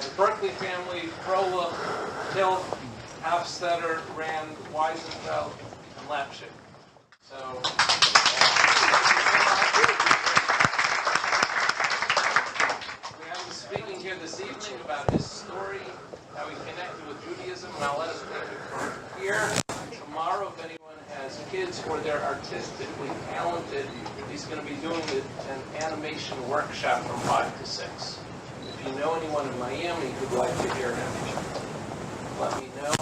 the Berkeley family, Frohlich, Hill, Hofstetter, Rand, Weisenfeld, and Lapchick. So, we have him speaking here this evening about his story, how he connected with Judaism, and I'll let us take it from here. Tomorrow, if anyone has kids or they're artistically talented, he's going to be doing an animation workshop from 5 to 6. If you know anyone in Miami who'd like to hear him, let me know.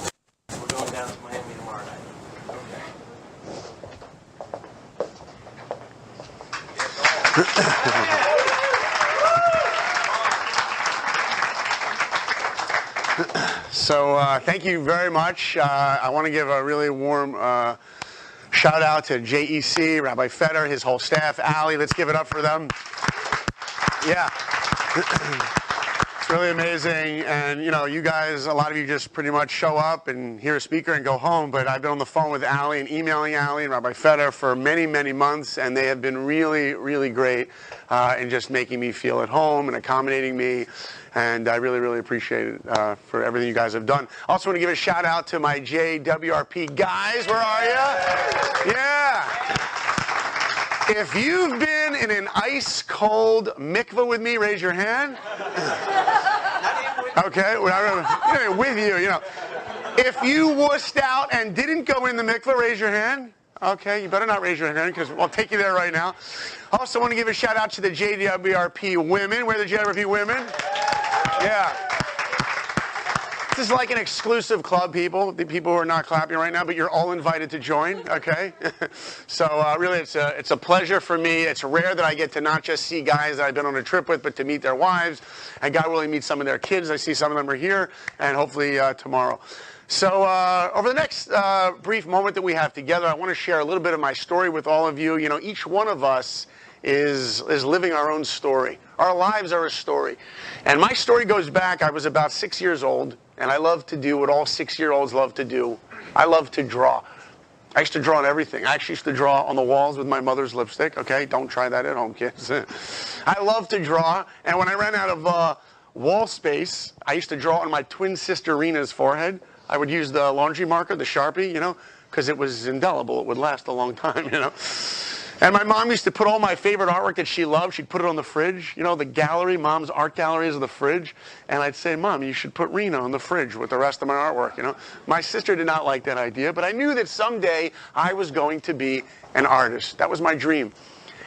We're going down to Miami tomorrow night. Okay. So thank you very much. I want to give a really warm shout out to JEC, Rabbi Feder, his whole staff, Ali. Let's give it up for them. Yeah. It's really amazing. And, you know, you guys, a lot of you just pretty much show up and hear a speaker and go home. But I've been on the phone with Ali and emailing Ali and Rabbi Feder for many, many months. And they have been really, really great in just making me feel at home and accommodating me. And I really, really appreciate it for everything you guys have done. Also want to give a shout out to my JWRP guys. Where are you? Yeah. If you've been in an ice cold mikveh with me, raise your hand. Okay, with you, you know. If you wussed out and didn't go in the mikveh, raise your hand. Okay, you better not raise your hand because I'll take you there right now. Also want to give a shout out to the JWRP women. Where are the JWRP women? Yeah. This is like an exclusive club, people. The people who are not clapping right now, but you're all invited to join, okay? So really, it's a pleasure for me. It's rare that I get to not just see guys that I've been on a trip with, but to meet their wives. And God willing, meet some of their kids. I see some of them are here, and hopefully tomorrow. So over the next brief moment that we have together, I want to share a little bit of my story with all of you. You know, each one of us is living our own story. Our lives are a story. And my story goes back, I was about 6 years old, and I love to do what all 6-year-olds love to do. I love to draw. I used to draw on everything. I actually used to draw on the walls with my mother's lipstick. Okay, don't try that at home, kids. I love to draw, and when I ran out of wall space, I used to draw on my twin sister Rena's forehead. I would use the laundry marker, the Sharpie, you know, because it was indelible. It would last a long time, you know. And my mom used to put all my favorite artwork that she loved, she'd put it on the fridge. You know, the gallery, Mom's art gallery is the fridge. And I'd say, Mom, you should put Rena on the fridge with the rest of my artwork, you know. My sister did not like that idea, but I knew that someday I was going to be an artist. That was my dream.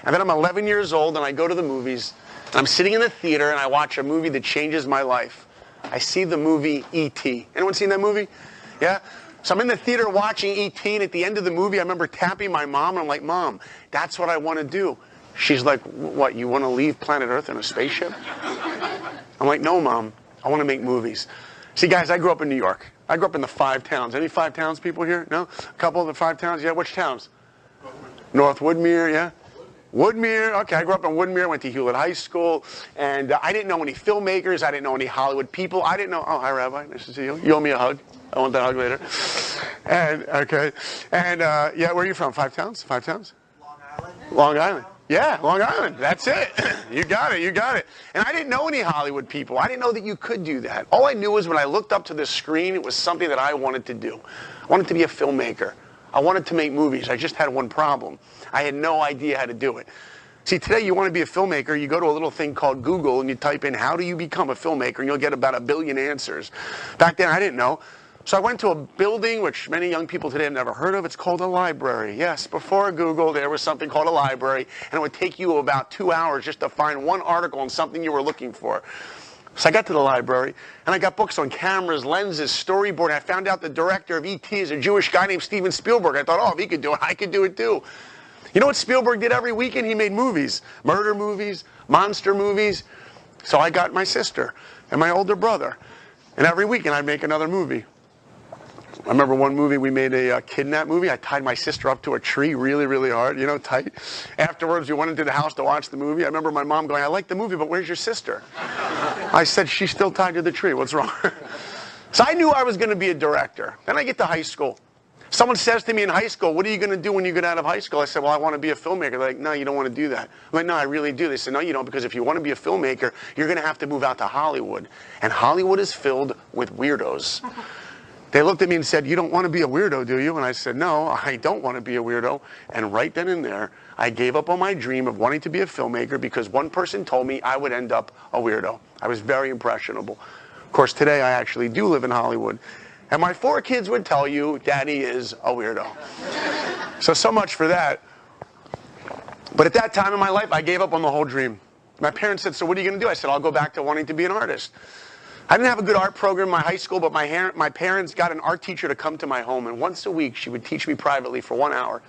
And then I'm 11 years old and I go to the movies. And I'm sitting in the theater and I watch a movie that changes my life. I see the movie E.T. Anyone seen that movie? Yeah? So I'm in the theater watching E.T. and at the end of the movie I remember tapping my mom and I'm like, Mom, that's what I want to do. She's like, what, you want to leave planet Earth in a spaceship? I'm like, no, Mom, I want to make movies. See, guys, I grew up in New York. I grew up in the 5 towns. Any 5 towns people here? No? A couple of the 5 towns? Yeah, which towns? North Woodmere, yeah? Woodmere, okay, I grew up in Woodmere, went to Hewlett High School, and I didn't know any filmmakers, I didn't know any Hollywood people, I didn't know, oh, hi Rabbi, nice to see you. You owe me a hug. I want that hug later. And, okay, and yeah, where are you from? 5 towns? 5 towns? Long Island. Long Island. Yeah, Long Island. That's it. You got it. You got it. And I didn't know any Hollywood people. I didn't know that you could do that. All I knew was when I looked up to the screen, it was something that I wanted to do. I wanted to be a filmmaker. I wanted to make movies. I just had one problem. I had no idea how to do it. See, today you want to be a filmmaker, you go to a little thing called Google and you type in, how do you become a filmmaker? And you'll get about 1 billion answers. Back then, I didn't know. So I went to a building, which many young people today have never heard of. It's called a library. Yes, before Google, there was something called a library, and it would take you about 2 hours just to find one article on something you were looking for. So I got to the library, and I got books on cameras, lenses, storyboard. I found out the director of E.T. is a Jewish guy named Steven Spielberg. I thought, oh, if he could do it, I could do it too. You know what Spielberg did every weekend? He made movies, murder movies, monster movies. So I got my sister and my older brother, and every weekend I'd make another movie. I remember one movie, we made a kidnap movie. I tied my sister up to a tree really, really hard, you know, tight. Afterwards, we went into the house to watch the movie. I remember my mom going, I like the movie, but where's your sister? I said, she's still tied to the tree. What's wrong? So I knew I was going to be a director. Then I get to high school. Someone says to me in high school, what are you going to do when you get out of high school? I said, well, I want to be a filmmaker. They're like, no, you don't want to do that. I'm like, no, I really do. They said, no, you don't, because if you want to be a filmmaker, you're going to have to move out to Hollywood. And Hollywood is filled with weirdos. They looked at me and said, you don't want to be a weirdo, do you? And I said, no, I don't want to be a weirdo. And right then and there, I gave up on my dream of wanting to be a filmmaker because one person told me I would end up a weirdo. I was very impressionable. Of course, today I actually do live in Hollywood. And my 4 kids would tell you, Daddy is a weirdo. So much for that. But at that time in my life, I gave up on the whole dream. My parents said, so what are you going to do? I said, I'll go back to wanting to be an artist. I didn't have a good art program in my high school, but my parents got an art teacher to come to my home. And once a week, she would teach me privately for 1 hour.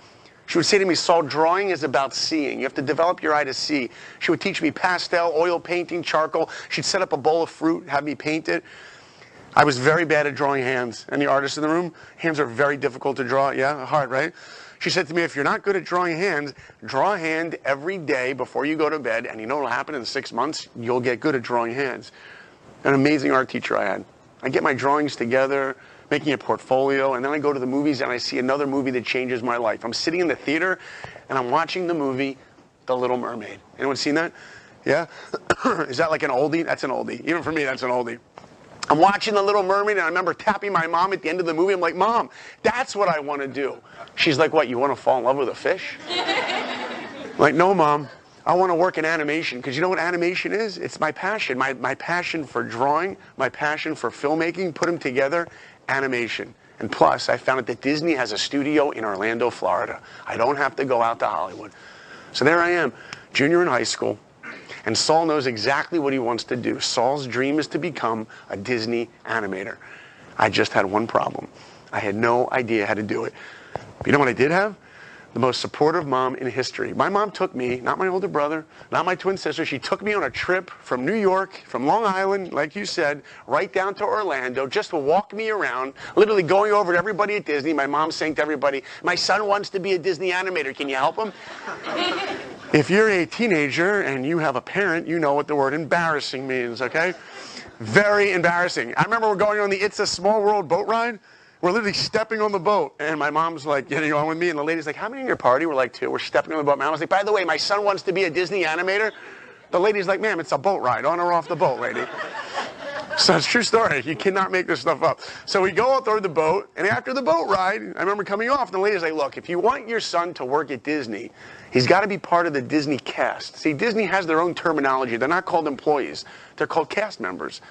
She would say to me, Saul, drawing is about seeing. You have to develop your eye to see. She would teach me pastel, oil painting, charcoal. She'd set up a bowl of fruit, have me paint it. I was very bad at drawing hands. Any artists in the room? Hands are very difficult to draw. Yeah, hard, right? She said to me, if you're not good at drawing hands, draw a hand every day before you go to bed, and you know what will happen in 6 months? You'll get good at drawing hands. An amazing art teacher I had. I get my drawings together, making a portfolio, and then I go to the movies and I see another movie that changes my life. I'm sitting in the theater and I'm watching the movie The Little Mermaid. Anyone seen that? Yeah? Is that like an oldie? That's an oldie. Even for me, that's an oldie. I'm watching The Little Mermaid and I remember tapping my mom at the end of the movie. I'm like, Mom, that's what I want to do. She's like, what, you want to fall in love with a fish? I'm like, no, Mom. I want to work in animation, because you know what animation is? It's my passion. My passion for drawing, my passion for filmmaking, put them together, animation. And plus, I found out that Disney has a studio in Orlando, Florida. I don't have to go out to Hollywood. So there I am, junior in high school, and Saul knows exactly what he wants to do. Saul's dream is to become a Disney animator. I just had one problem. I had no idea how to do it. But you know what I did have? The most supportive mom in history. My mom took me, not my older brother, not my twin sister, she took me on a trip from New York, from Long Island, like you said, right down to Orlando, just to walk me around, literally going over to everybody at Disney. My mom saying to everybody, my son wants to be a Disney animator, can you help him? If you're a teenager and you have a parent, you know what the word embarrassing means, okay? Very embarrassing. I remember we're going on the It's a Small World boat ride. We're literally stepping on the boat, and my mom's like getting on with me, and the lady's like, how many in your party? We're like 2. We're stepping on the boat. My mom's like, by the way, my son wants to be a Disney animator. The lady's like, ma'am, it's a boat ride. On or off the boat, lady. So it's a true story. You cannot make this stuff up. So we go out there with the boat, and after the boat ride, I remember coming off, and the lady's like, look, if you want your son to work at Disney, he's got to be part of the Disney cast. See, Disney has their own terminology. They're not called employees. They're called cast members.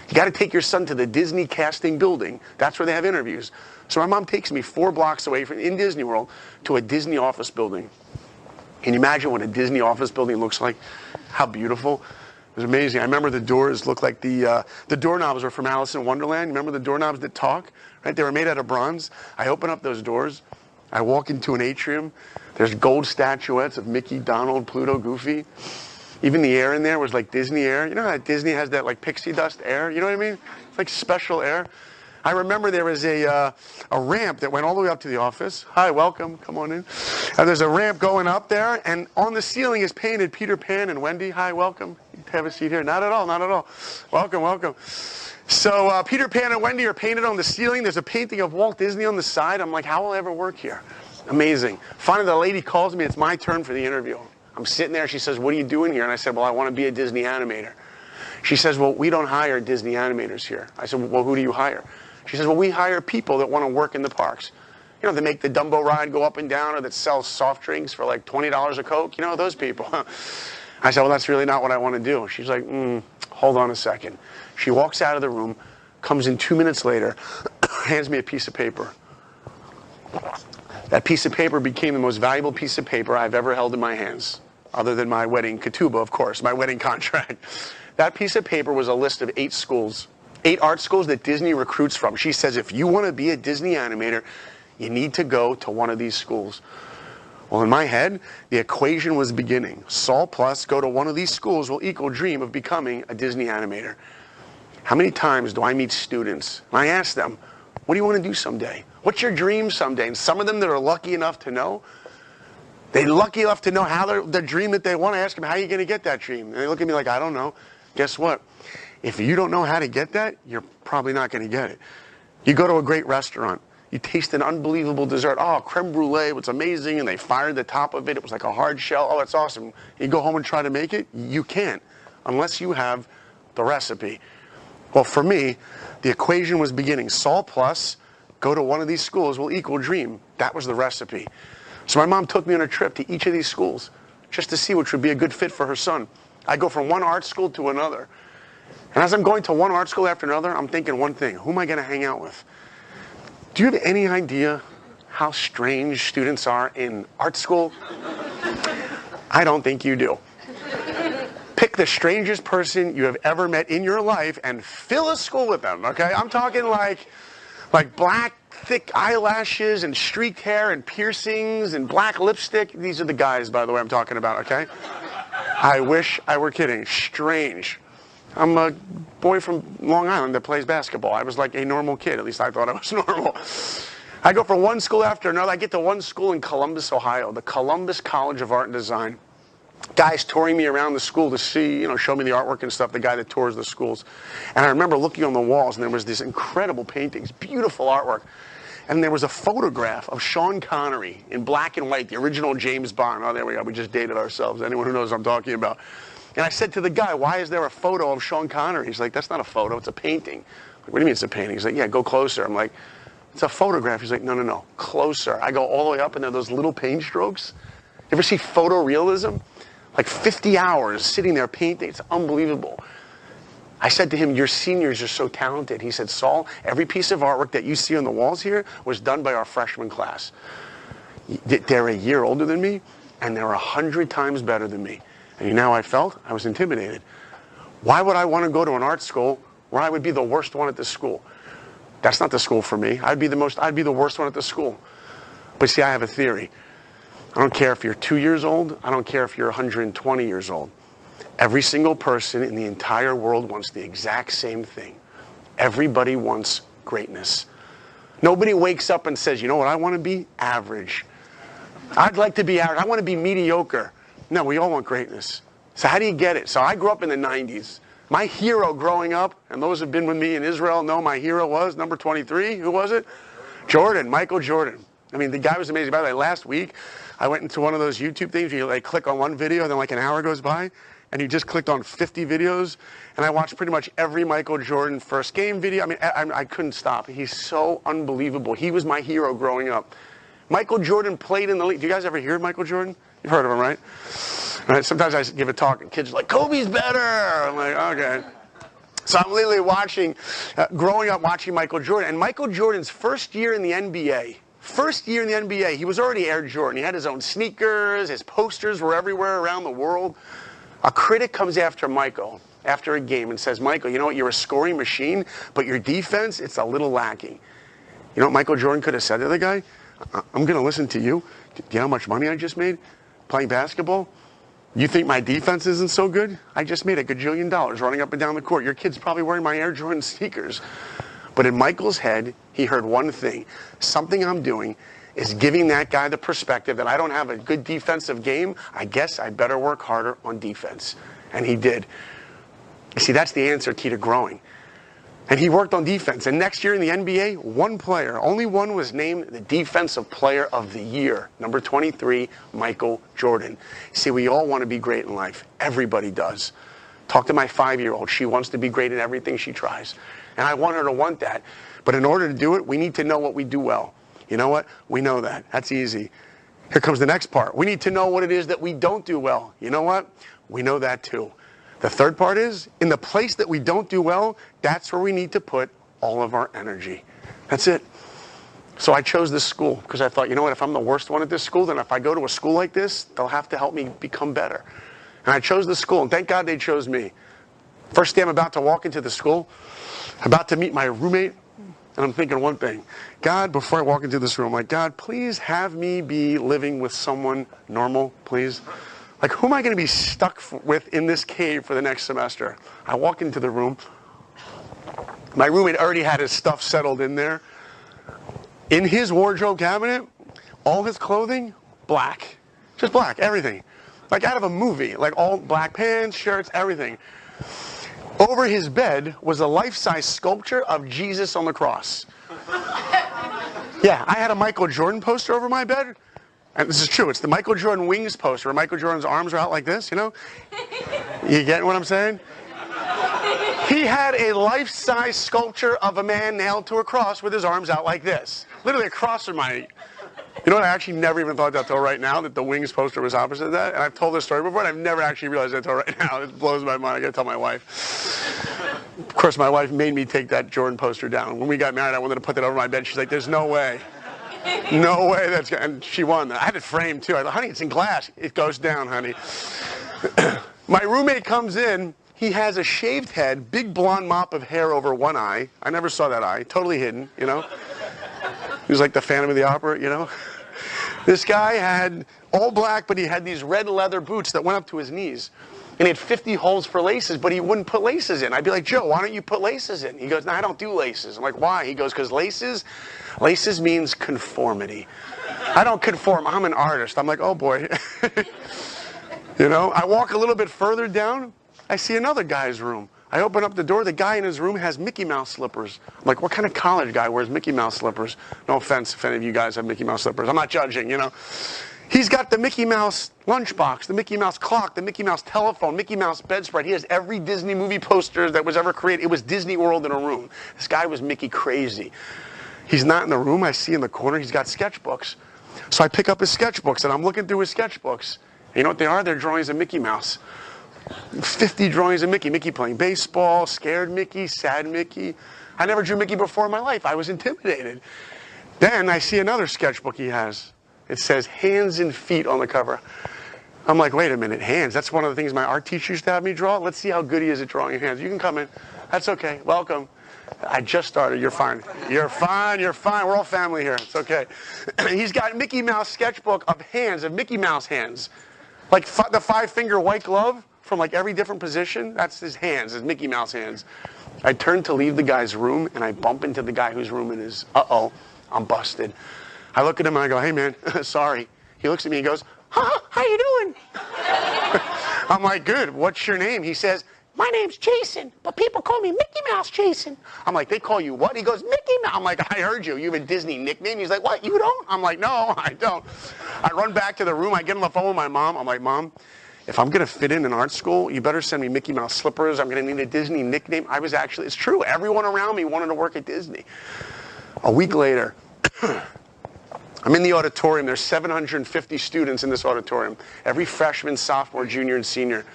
You got to take your son to the Disney casting building. That's where they have interviews. So my mom takes me 4 blocks away from in Disney World to a Disney office building. Can you imagine what a Disney office building looks like? How beautiful. It was amazing. I remember the doors looked like the doorknobs were from Alice in Wonderland. Remember the doorknobs that talk? Right? They were made out of bronze. I open up those doors. I walk into an atrium. There's gold statuettes of Mickey, Donald, Pluto, Goofy. Even the air in there was like Disney air. You know how Disney has that like pixie dust air? You know what I mean? It's like special air. I remember there was a ramp that went all the way up to the office. Hi, welcome. Come on in. And there's a ramp going up there, and on the ceiling is painted Peter Pan and Wendy. Hi, welcome. Have a seat here. Not at all, not at all. Welcome, welcome. So Peter Pan and Wendy are painted on the ceiling. There's a painting of Walt Disney on the side. I'm like, how will I ever work here? Amazing. Finally, the lady calls me. It's my turn for the interview. I'm sitting there. She says, what are you doing here? And I said, well, I want to be a Disney animator. She says, well, we don't hire Disney animators here. I said, well, who do you hire? She says, well, we hire people that want to work in the parks. You know, they make the Dumbo ride go up and down, or that sells soft drinks for like $20 a Coke. You know, those people. I said, well, that's really not what I want to do. She's like, hold on a second. She walks out of the room, comes in 2 minutes later, hands me a piece of paper. That piece of paper became the most valuable piece of paper I've ever held in my hands, other than my wedding ketubah, of course, my wedding contract. That piece of paper was a list of 8 schools, 8 art schools that Disney recruits from. She says, if you want to be a Disney animator, you need to go to one of these schools. Well, in my head, the equation was beginning. Saul plus go to one of these schools will equal dream of becoming a Disney animator. How many times do I meet students, and I ask them, what do you want to do someday? What's your dream someday? And some of them that are lucky enough to know, they're lucky enough to know how the dream that they want. I ask them, how are you going to get that dream? And they look at me like, I don't know. Guess what? If you don't know how to get that, you're probably not going to get it. You go to a great restaurant. You taste an unbelievable dessert. Oh, creme brulee was amazing, and they fired the top of it. It was like a hard shell. Oh, that's awesome. You go home and try to make it? You can't, unless you have the recipe. Well, for me, the equation was beginning. Saul plus, go to one of these schools will equal dream. That was the recipe. So my mom took me on a trip to each of these schools just to see which would be a good fit for her son. I go from one art school to another. And as I'm going to one art school after another, I'm thinking one thing: who am I going to hang out with? Do you have any idea how strange students are in art school? I don't think you do. Pick the strangest person you have ever met in your life and fill a school with them, okay? I'm talking like black, thick eyelashes and streaked hair and piercings and black lipstick. These are the guys, by the way, I'm talking about, okay? I wish I were kidding. Strange. I'm a boy from Long Island that plays basketball. I was like a normal kid. At least I thought I was normal. I go from one school after another. I get to one school in Columbus, Ohio, the Columbus College of Art and Design. Guys touring me around the school to see, show me the artwork and stuff, the guy that tours the schools. And I remember looking on the walls, and there was these incredible paintings, beautiful artwork. And there was a photograph of Sean Connery in black and white, the original James Bond. Oh, there we go. We just dated ourselves. Anyone who knows what I'm talking about. And I said to the guy, why is there a photo of Sean Connery? He's like, that's not a photo, it's a painting. I'm like, what do you mean it's a painting? He's like, yeah, go closer. I'm like, it's a photograph. He's like, no, closer. I go all the way up, and there are those little paint strokes. You ever see photorealism? Like 50 hours sitting there painting. It's unbelievable. I said to him, your seniors are so talented. He said, Saul, every piece of artwork that you see on the walls here was done by our freshman class. They're a year older than me, and they're 100 times better than me. And you know how I felt? I was intimidated. Why would I want to go to an art school where I would be the worst one at the school? That's not the school for me. I'd be the worst one at the school. But see, I have a theory. I don't care if you're 2 years old. I don't care if you're 120 years old. Every single person in the entire world wants the exact same thing. Everybody wants greatness. Nobody wakes up and says, you know what I want to be? Average. I'd like to be average. I want to be mediocre. No, we all want greatness. So how do you get it? So I grew up in the 90s. My hero growing up, and those who have been with me in Israel know my hero was number 23. Who was it? Jordan, Michael Jordan. I mean, the guy was amazing. By the way, last week, I went into one of those YouTube things where you click on one video, and then an hour goes by, and you just clicked on 50 videos, and I watched pretty much every Michael Jordan first game video. I mean, I couldn't stop. He's so unbelievable. He was my hero growing up. Michael Jordan played in the league. Do you guys ever hear Michael Jordan? You've heard of him, right? Right? Sometimes I give a talk, and kids are like, Kobe's better. I'm like, okay. So I'm literally growing up watching Michael Jordan. And Michael Jordan's first year in the NBA, he was already Air Jordan. He had his own sneakers. His posters were everywhere around the world. A critic comes after Michael after a game and says, Michael, you know what? You're a scoring machine, but your defense, it's a little lacking. You know what Michael Jordan could have said to the guy? I'm going to listen to you. Do you know how much money I just made playing basketball? You think my defense isn't so good? I just made $1 gajillion running up and down the court. Your kid's probably wearing my Air Jordan sneakers. But in Michael's head, he heard one thing. Something I'm doing is giving that guy the perspective that I don't have a good defensive game. I guess I better work harder on defense. And he did. You see, that's the answer key to growing. And he worked on defense. And next year in the NBA, one player, only one, was named the Defensive Player of the Year. Number 23, Michael Jordan. See, we all want to be great in life. Everybody does. Talk to my 5-year-old. She wants to be great in everything she tries. And I want her to want that. But in order to do it, we need to know what we do well. You know what? We know that. That's easy. Here comes the next part. We need to know what it is that we don't do well. You know what? We know that too. The third part is, in the place that we don't do well, that's where we need to put all of our energy. That's it. So I chose this school because I thought, you know what, if I'm the worst one at this school, then if I go to a school like this, they'll have to help me become better. And I chose the school, and thank God they chose me. First day I'm about to walk into the school, about to meet my roommate, and I'm thinking one thing. God, before I walk into this room, I'm like, God, please have me be living with someone normal, please. Like, who am I going to be stuck with in this cave for the next semester? I walk into the room. My roommate already had his stuff settled in there. In his wardrobe cabinet, all his clothing, black. Just black, everything. Like out of a movie. Like all black pants, shirts, everything. Over his bed was a life-size sculpture of Jesus on the cross. Yeah, I had a Michael Jordan poster over my bed. And this is true. It's the Michael Jordan wings poster where Michael Jordan's arms are out like this, you know? You get what I'm saying? He had a life-size sculpture of a man nailed to a cross with his arms out like this. Literally a cross from my... You know what? I actually never even thought that till right now, that the wings poster was opposite of that. And I've told this story before, and I've never actually realized that till right now. It blows my mind. I got to tell my wife. Of course, my wife made me take that Jordan poster down. When we got married, I wanted to put that over my bed. She's like, there's no way. No way that's going to... And she won. I had it framed, too. I thought, honey, it's in glass. It goes down, honey. My roommate comes in. He has a shaved head, big blonde mop of hair over one eye. I never saw that eye. Totally hidden, you know. He was like the Phantom of the Opera, you know. This guy had all black, but he had these red leather boots that went up to his knees. And he had 50 holes for laces, but he wouldn't put laces in. I'd be like, Joe, why don't you put laces in? He goes, no, I don't do laces. I'm like, why? He goes, because laces means conformity. I don't conform. I'm an artist. I'm like, oh, boy. You know, I walk a little bit further down. I see another guy's room. I open up the door. The guy in his room has Mickey Mouse slippers. I'm like, what kind of college guy wears Mickey Mouse slippers? No offense if any of you guys have Mickey Mouse slippers. I'm not judging, you know. He's got the Mickey Mouse lunchbox, the Mickey Mouse clock, the Mickey Mouse telephone, Mickey Mouse bedspread. He has every Disney movie poster that was ever created. It was Disney World in a room. This guy was Mickey crazy. He's not in the room. I see in the corner he's got sketchbooks. So I pick up his sketchbooks, and I'm looking through his sketchbooks. You know what they are? They're drawings of Mickey Mouse. 50 drawings of Mickey. Mickey playing baseball, scared Mickey, sad Mickey. I never drew Mickey before in my life. I was intimidated. Then I see another sketchbook he has. It says hands and feet on the cover. I'm like, wait a minute, hands. That's one of the things my art teacher used to have me draw. Let's see how good he is at drawing hands. You can come in. That's okay. Welcome. I just started. You're fine. You're fine. You're fine. We're all family here. It's okay. He's got Mickey Mouse sketchbook of hands, of Mickey Mouse hands. Like the 5-finger white glove from like every different position. That's his hands, his Mickey Mouse hands. I turn to leave the guy's room, and I bump into the guy whose room it is. Uh-oh, I'm busted. I look at him, and I go, hey, man, sorry. He looks at me and goes, huh, how you doing? I'm like, good, what's your name? He says, my name's Jason, but people call me Mickey Mouse Jason. I'm like, they call you what? He goes, Mickey Mouse. I'm like, I heard you. You have a Disney nickname? He's like, what, you don't? I'm like, no, I don't. I run back to the room. I get on the phone with my mom. I'm like, Mom, if I'm going to fit in art school, you better send me Mickey Mouse slippers. I'm going to need a Disney nickname. It's true. Everyone around me wanted to work at Disney. A week later, I'm in the auditorium. There's 750 students in this auditorium. Every freshman, sophomore, junior, and senior.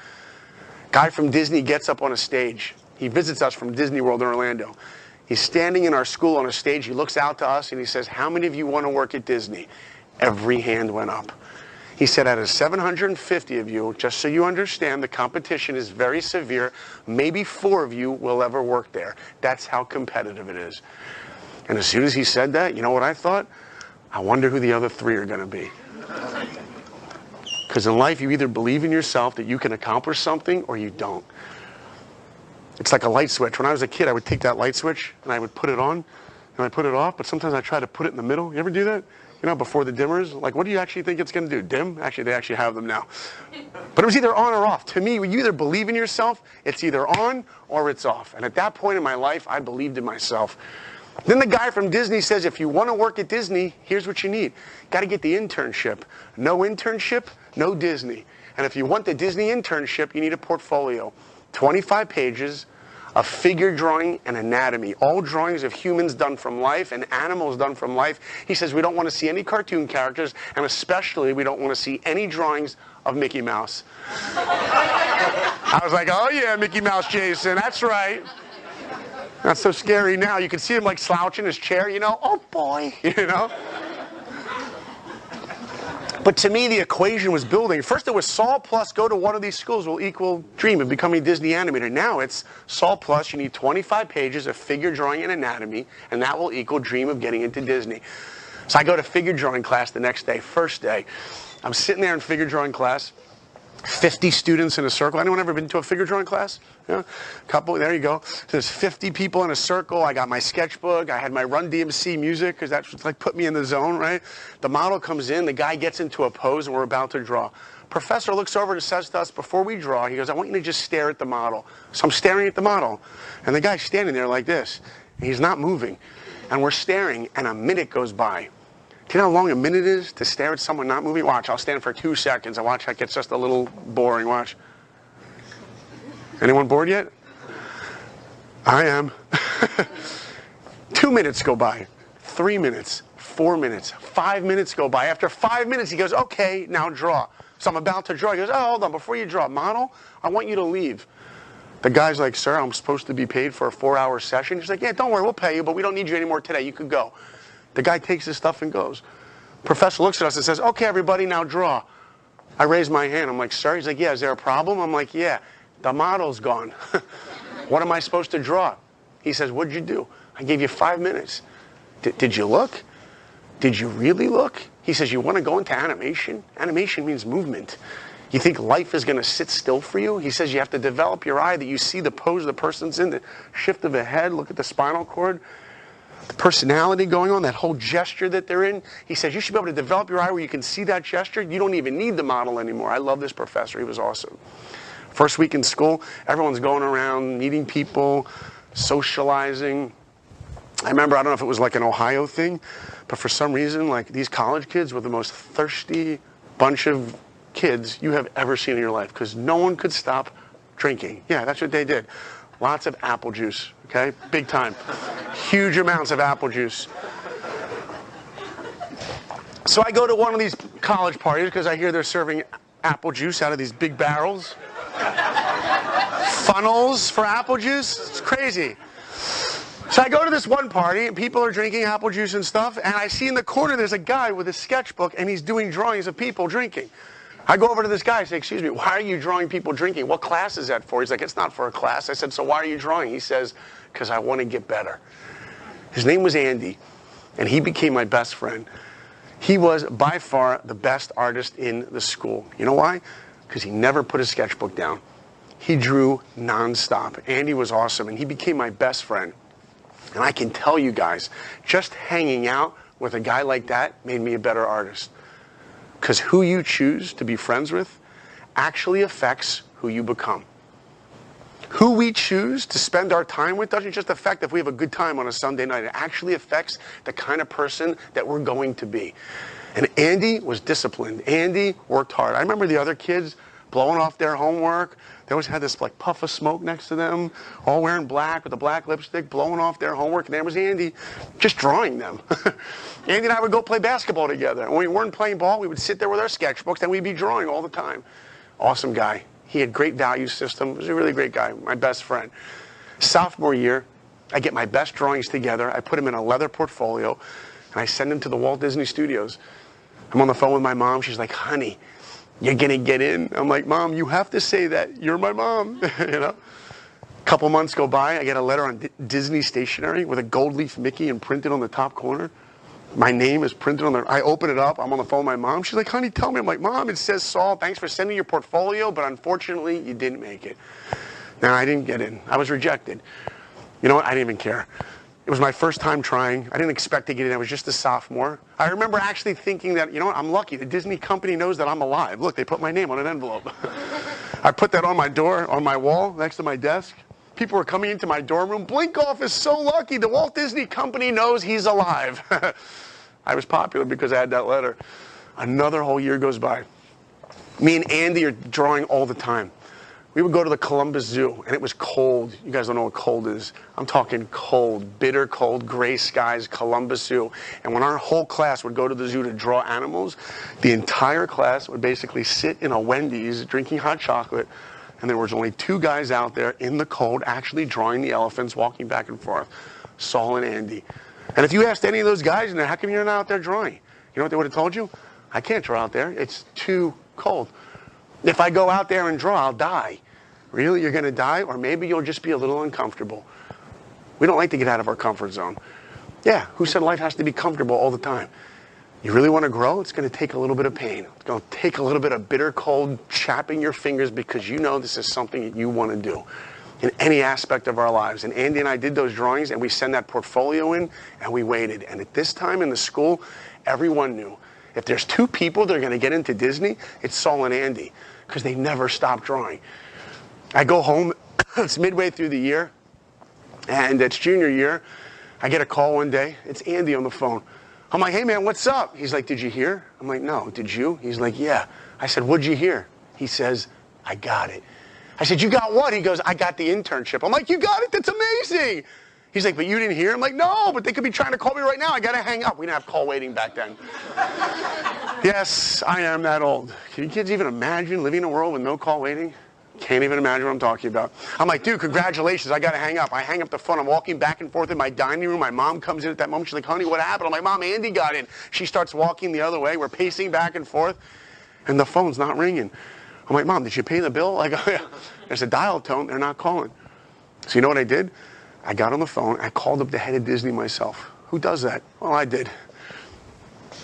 Guy from Disney gets up on a stage. He visits us from Disney World in Orlando. He's standing in our school on a stage. He looks out to us and he says, how many of you want to work at Disney? Every hand went up. He said, out of 750 of you, just so you understand, the competition is very severe. Maybe 4 of you will ever work there. That's how competitive it is. And as soon as he said that, you know what I thought? I wonder who the other 3 are going to be. Because in life, you either believe in yourself that you can accomplish something or you don't. It's like a light switch. When I was a kid, I would take that light switch and I would put it on and I put it off, but sometimes I try to put it in the middle. You ever do that? You know, before the dimmers? Like, what do you actually think it's going to do? Dim? Actually, they actually have them now. But it was either on or off. To me, when you either believe in yourself, it's either on or it's off. And at that point in my life, I believed in myself. Then the guy from Disney says, if you want to work at Disney, here's what you need. Got to get the internship. No internship, no Disney. And if you want the Disney internship, you need a portfolio. 25 pages of figure drawing and anatomy. All drawings of humans done from life and animals done from life. He says we don't want to see any cartoon characters, and especially we don't want to see any drawings of Mickey Mouse. I was like, oh yeah, Mickey Mouse Jason, that's right. Not so scary now. You can see him like slouching his chair, you know. Oh boy, you know. But to me, the equation was building. First it was Saul plus go to one of these schools will equal dream of becoming a Disney animator. Now it's Saul plus you need 25 pages of figure drawing and anatomy, and that will equal dream of getting into Disney. So I go to figure drawing class the next day, first day. I'm sitting there in figure drawing class. 50 students in a circle. Anyone ever been to a figure drawing class? Yeah, couple. There you go. There's 50 people in a circle. I got my sketchbook. I had my Run DMC music because that's what like put me in the zone, right? The model comes in. The guy gets into a pose, and we're about to draw. Professor looks over and says to us before we draw, he goes, "I want you to just stare at the model." So I'm staring at the model, and the guy's standing there like this. He's not moving. And we're staring, and a minute goes by. Do you know how long a minute is to stare at someone not moving? Watch, I'll stand for 2 seconds. I watch, that gets just a little boring. Watch. Anyone bored yet? I am. 2 minutes go by. 3 minutes. 4 minutes. 5 minutes go by. After 5 minutes, he goes, okay, now draw. So I'm about to draw. He goes, oh, hold on, before you draw, model, I want you to leave. The guy's like, sir, I'm supposed to be paid for a 4-hour session. He's like, yeah, don't worry, we'll pay you, but we don't need you anymore today. You could go. The guy takes his stuff and goes. Professor looks at us and says, okay, everybody, now draw. I raise my hand. I'm like, sir? He's like, yeah, is there a problem? I'm like, yeah, the model's gone. What am I supposed to draw? He says, what'd you do? I gave you 5 minutes. Did you look? Did you really look? He says, you want to go into animation? Animation means movement. You think life is going to sit still for you? He says you have to develop your eye that you see the pose the person's in, the shift of the head, look at the spinal cord, the personality going on, that whole gesture that they're in. He says you should be able to develop your eye where you can see that gesture. You don't even need the model anymore. I love this professor. He was awesome. First week in school, everyone's going around, meeting people, socializing. I remember, I don't know if it was like an Ohio thing, but for some reason, like these college kids were the most thirsty bunch of kids you have ever seen in your life because no one could stop drinking. Yeah, that's what they did. Lots of apple juice, okay? Big time. Huge amounts of apple juice. So I go to one of these college parties because I hear they're serving apple juice out of these big barrels. Funnels for apple juice. It's crazy. So I go to this one party, and people are drinking apple juice and stuff, and I see in the corner there's a guy with a sketchbook, and he's doing drawings of people drinking. I go over to this guy and say, excuse me, why are you drawing people drinking? What class is that for? He's like, it's not for a class. I said, so why are you drawing? He says, because I want to get better. His name was Andy, and he became my best friend. He was by far the best artist in the school. You know why? Because he never put his sketchbook down. He drew nonstop. Andy was awesome, and he became my best friend. And I can tell you guys, just hanging out with a guy like that made me a better artist. Because who you choose to be friends with actually affects who you become. Who we choose to spend our time with doesn't just affect if we have a good time on a Sunday night. It actually affects the kind of person that we're going to be. And Andy was disciplined. Andy worked hard. I remember the other kids blowing off their homework. They always had this like puff of smoke next to them, all wearing black with a black lipstick, blowing off their homework. And there was Andy just drawing them. Andy and I would go play basketball together. When we weren't playing ball, we would sit there with our sketchbooks and we'd be drawing all the time. Awesome guy. He had great value system. He was a really great guy, my best friend. Sophomore year, I get my best drawings together. I put them in a leather portfolio and I send them to the Walt Disney Studios. I'm on the phone with my mom. She's like, honey, you're going to get in. I'm like, Mom, you have to say that. You're my mom. You know? A couple months go by. I get a letter on Disney stationery with a gold leaf Mickey imprinted on the top corner. My name is printed on there. I open it up. I'm on the phone with my mom. She's like, honey, tell me. I'm like, Mom, it says Saul, thanks for sending your portfolio, but unfortunately, you didn't make it. Now, I didn't get in. I was rejected. You know what? I didn't even care. It was my first time trying. I didn't expect to get in. I was just a sophomore. I remember actually thinking that, you know what, I'm lucky. The Disney company knows that I'm alive. Look, they put my name on an envelope. I put that on my door, on my wall, next to my desk. People were coming into my dorm room. Blinkoff is so lucky. The Walt Disney Company knows he's alive. I was popular because I had that letter. Another whole year goes by. Me and Andy are drawing all the time. We would go to the Columbus Zoo, and it was cold. You guys don't know what cold is. I'm talking cold, bitter cold, gray skies, Columbus Zoo. And when our whole class would go to the zoo to draw animals, the entire class would basically sit in a Wendy's drinking hot chocolate, and there was only 2 guys out there in the cold actually drawing the elephants, walking back and forth, Saul and Andy. And if you asked any of those guys, how come you're not out there drawing? You know what they would have told you? I can't draw out there. It's too cold. If I go out there and draw, I'll die. Really? You're going to die? Or maybe you'll just be a little uncomfortable. We don't like to get out of our comfort zone. Yeah, who said life has to be comfortable all the time? You really want to grow? It's going to take a little bit of pain. It's going to take a little bit of bitter cold chapping your fingers because you know this is something that you want to do in any aspect of our lives. And Andy and I did those drawings, and we sent that portfolio in, and we waited. And at this time in the school, everyone knew. If there's 2 people that are going to get into Disney, it's Saul and Andy, because they never stopped drawing. I go home, it's midway through the year, and it's junior year, I get a call one day. It's Andy on the phone. I'm like, hey, man, what's up? He's like, did you hear? I'm like, no. Did you? He's like, yeah. I said, what'd you hear? He says, I got it. I said, you got what? He goes, I got the internship. I'm like, you got it? That's amazing. He's like, but you didn't hear? I'm like, no, but they could be trying to call me right now. I got to hang up. We didn't have call waiting back then. Yes, I am that old. Can you kids even imagine living in a world with no call waiting? Can't even imagine what I'm talking about. I'm like, dude, congratulations. I got to hang up. I hang up the phone. I'm walking back and forth in my dining room. My mom comes in at that moment. She's like, honey, what happened? I'm like, Mom, Andy got in. She starts walking the other way. We're pacing back and forth, and the phone's not ringing. I'm like, Mom, did you pay the bill? Like, oh, yeah. There's a dial tone. They're not calling. So you know what I did? I got on the phone. I called up the head of Disney myself. Who does that? Well, I did.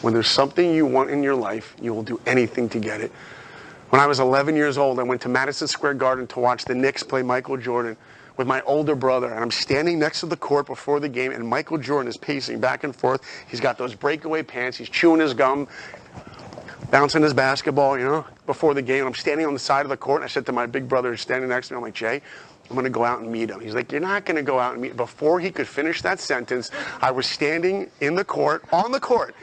When there's something you want in your life, you will do anything to get it. When I was 11 years old, I went to Madison Square Garden to watch the Knicks play Michael Jordan with my older brother. And I'm standing next to the court before the game, and Michael Jordan is pacing back and forth. He's got those breakaway pants. He's chewing his gum, bouncing his basketball, you know, before the game. I'm standing on the side of the court, and I said to my big brother who's standing next to me, I'm like, Jay, I'm going to go out and meet him. He's like, you're not going to go out and meet him. Before he could finish that sentence, I was standing in the court, on the court,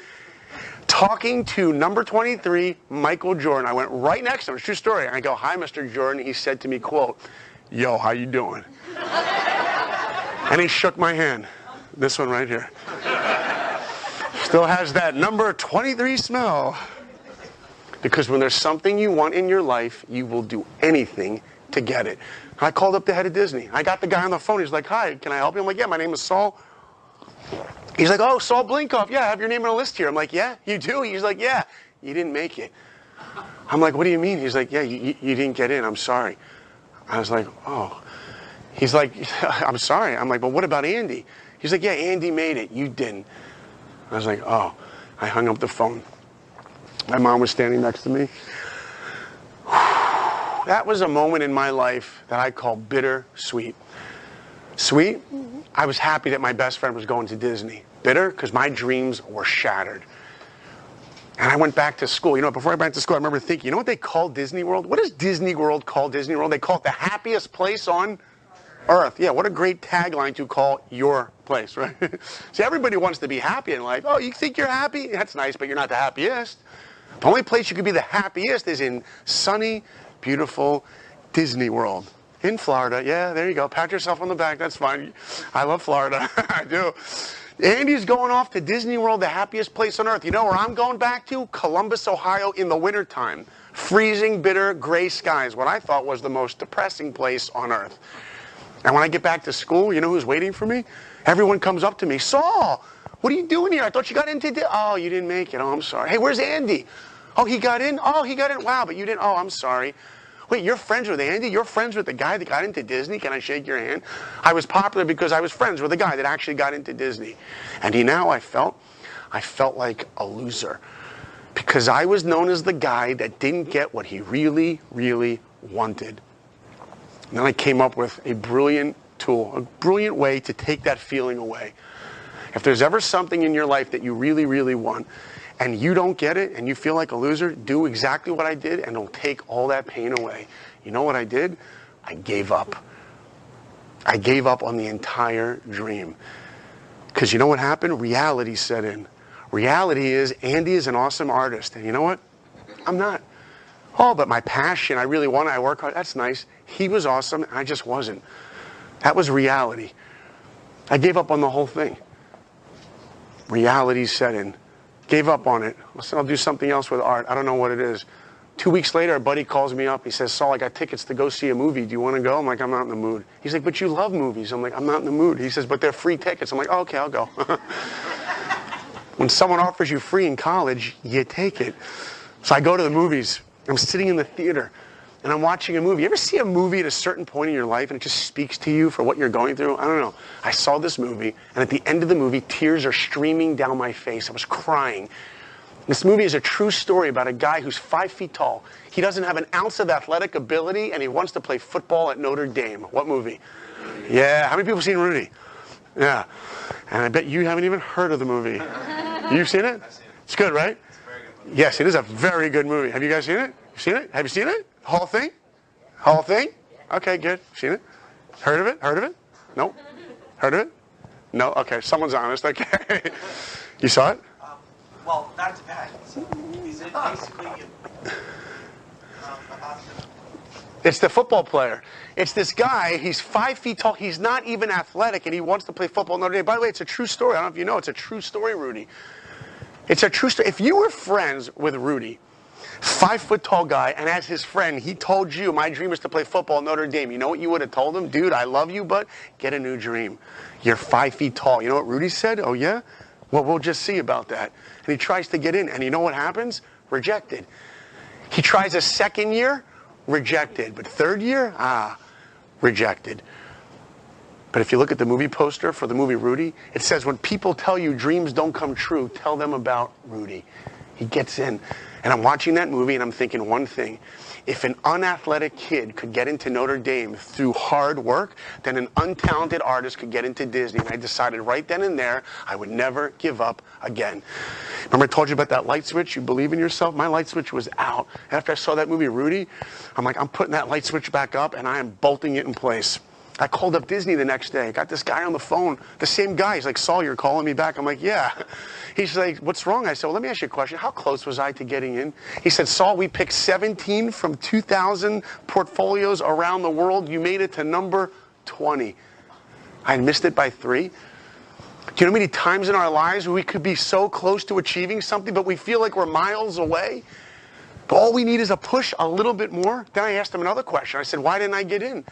talking to number 23, Michael Jordan. I went right next to him. It's a true story. I go, hi, Mr. Jordan. He said to me, quote, yo, how you doing? And he shook my hand. This one right here. Still has that number 23 smell. Because when there's something you want in your life, you will do anything to get it. I called up the head of Disney. I got the guy on the phone. He's like, hi, can I help you? I'm like, yeah, my name is Saul. He's like, oh, Saul Blinkoff. Yeah, I have your name on a list here. I'm like, yeah, you do? He's like, yeah, you didn't make it. I'm like, what do you mean? He's like, yeah, you didn't get in. I'm sorry. I was like, oh. He's like, I'm sorry. I'm like, but what about Andy? He's like, yeah, Andy made it. You didn't. I was like, oh. I hung up the phone. My mom was standing next to me. That was a moment in my life that I call bittersweet. Sweet, I was happy that my best friend was going to Disney. Bitter, because my dreams were shattered. And I went back to school. You know, before I went back to school, I remember thinking, you know what they call Disney World? What does Disney World call Disney World? They call it the happiest place on earth. Yeah, what a great tagline to call your place, right? See, everybody wants to be happy in life. Oh, you think you're happy? That's nice, but you're not the happiest. The only place you could be the happiest is in sunny, beautiful Disney World. In Florida. Yeah, there you go. Pat yourself on the back. That's fine. I love Florida. I do. Andy's going off to Disney World, the happiest place on earth. You know where I'm going back to? Columbus, Ohio in the wintertime. Freezing, bitter, gray skies. What I thought was the most depressing place on earth. And when I get back to school, you know who's waiting for me? Everyone comes up to me. Saul, what are you doing here? I thought you got into Oh, you didn't make it. Oh, I'm sorry. Hey, where's Andy? Oh, he got in? Oh, he got in. Wow, but you didn't. Oh, I'm sorry. Wait, you're friends with Andy? You're friends with the guy that got into Disney? Can I shake your hand? I was popular because I was friends with the guy that actually got into Disney. And I felt like a loser. Because I was known as the guy that didn't get what he really, really wanted. And then I came up with a brilliant tool, a brilliant way to take that feeling away. If there's ever something in your life that you really, really want, and you don't get it, and you feel like a loser, do exactly what I did, and it'll take all that pain away. You know what I did? I gave up. I gave up on the entire dream. Because you know what happened? Reality set in. Reality is, Andy is an awesome artist, and you know what? I'm not. Oh, but my passion, I really want it, I work hard, that's nice. He was awesome, and I just wasn't. That was reality. I gave up on the whole thing. Reality set in. Gave up on it. Listen, I'll do something else with art. I don't know what it is. 2 weeks later, a buddy calls me up. He says, Saul, I got tickets to go see a movie. Do you want to go? I'm like, I'm not in the mood. He's like, but you love movies. I'm like, I'm not in the mood. He says, but they're free tickets. I'm like, oh, okay, I'll go. When someone offers you free in college, you take it. So I go to the movies. I'm sitting in the theater, and I'm watching a movie. You ever see a movie at a certain point in your life, and it just speaks to you for what you're going through? I don't know. I saw this movie, and at the end of the movie, tears are streaming down my face. I was crying. This movie is a true story about a guy who's 5 feet tall. He doesn't have an ounce of athletic ability, and he wants to play football at Notre Dame. What movie? Yeah, how many people have seen Rudy? Yeah. And I bet you haven't even heard of the movie. You've seen it? It's good, right? Yes, it is a very good movie. Have you guys seen it? You seen it? Have you seen it? Whole thing? Whole thing? Okay, good. Seen it? Heard of it? Heard of it? Nope. Heard of it? No? Okay, someone's honest. Okay. You saw it? Well, not to Pat. Is it basically about It's the football player. It's this guy, he's 5 feet tall, he's not even athletic, and he wants to play football Notre Dame. By the way, it's a true story. I don't know if you know, it's a true story, Rudy. It's a true story. If you were friends with Rudy, 5 foot tall guy, and as his friend, he told you, my dream is to play football at Notre Dame. You know what you would have told him? Dude, I love you, but get a new dream. You're 5 feet tall. You know what Rudy said? Oh, yeah? Well, we'll just see about that. And he tries to get in, and you know what happens? Rejected. He tries a second year, rejected. But third year, rejected. But if you look at the movie poster for the movie Rudy, it says when people tell you dreams don't come true, tell them about Rudy. He gets in. And I'm watching that movie and I'm thinking one thing. If an unathletic kid could get into Notre Dame through hard work, then an untalented artist could get into Disney. And I decided right then and there, I would never give up again. Remember I told you about that light switch? You believe in yourself? My light switch was out. After I saw that movie Rudy, I'm like, I'm putting that light switch back up and I am bolting it in place. I called up Disney the next day. I got this guy on the phone, the same guy. He's like, Saul, you're calling me back? I'm like, yeah. He's like, what's wrong? I said, well, let me ask you a question. How close was I to getting in? He said, Saul, we picked 17 from 2,000 portfolios around the world. You made it to number 20. I missed it by 3. Do you know how many times in our lives we could be so close to achieving something, but we feel like we're miles away? But all we need is a push a little bit more. Then I asked him another question. I said, why didn't I get in?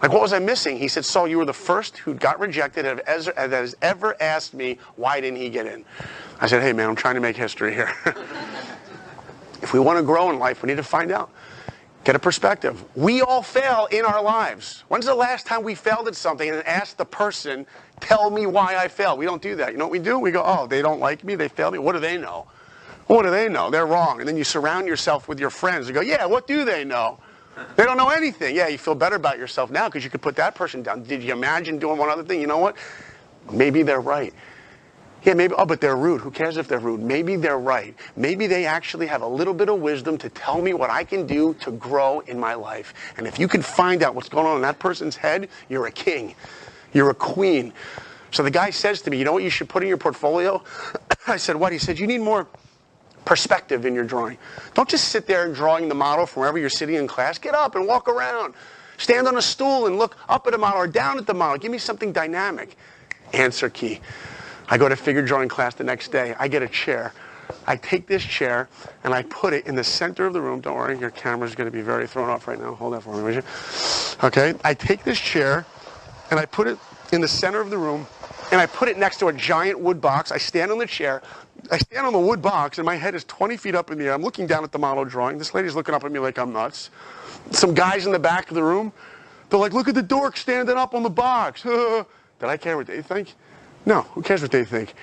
Like, what was I missing? He said, Saul, you were the first who got rejected that has ever asked me, why didn't he get in? I said, hey, man, I'm trying to make history here. If we want to grow in life, we need to find out. Get a perspective. We all fail in our lives. When's the last time we failed at something and asked the person, tell me why I failed? We don't do that. You know what we do? We go, oh, they don't like me, they failed me. What do they know? What do they know? They're wrong. And then you surround yourself with your friends and go, yeah, what do they know? They don't know anything. Yeah, you feel better about yourself now because you could put that person down. Did you imagine doing one other thing? You know what? Maybe they're right. Yeah, maybe, oh, but they're rude. Who cares if they're rude? Maybe they're right. Maybe they actually have a little bit of wisdom to tell me what I can do to grow in my life. And if you can find out what's going on in that person's head, you're a king. You're a queen. So the guy says to me, you know what you should put in your portfolio? I said, what? He said, you need more perspective in your drawing. Don't just sit there drawing the model from wherever you're sitting in class. Get up and walk around. Stand on a stool and look up at a model or down at the model. Give me something dynamic. Answer key. I go to figure drawing class the next day. I get a chair. I take this chair and I put it in the center of the room. Don't worry, your camera's going to be very thrown off right now. Hold that for me, would you? Okay, I take this chair and I put it in the center of the room and I put it next to a giant wood box. I stand on the chair. I stand on the wood box and my head is 20 feet up in the air. I'm looking down at the model drawing. This lady's looking up at me like I'm nuts. Some guys in the back of the room, they're like, look at the dork standing up on the box. Did I care what they think? No, who cares what they think?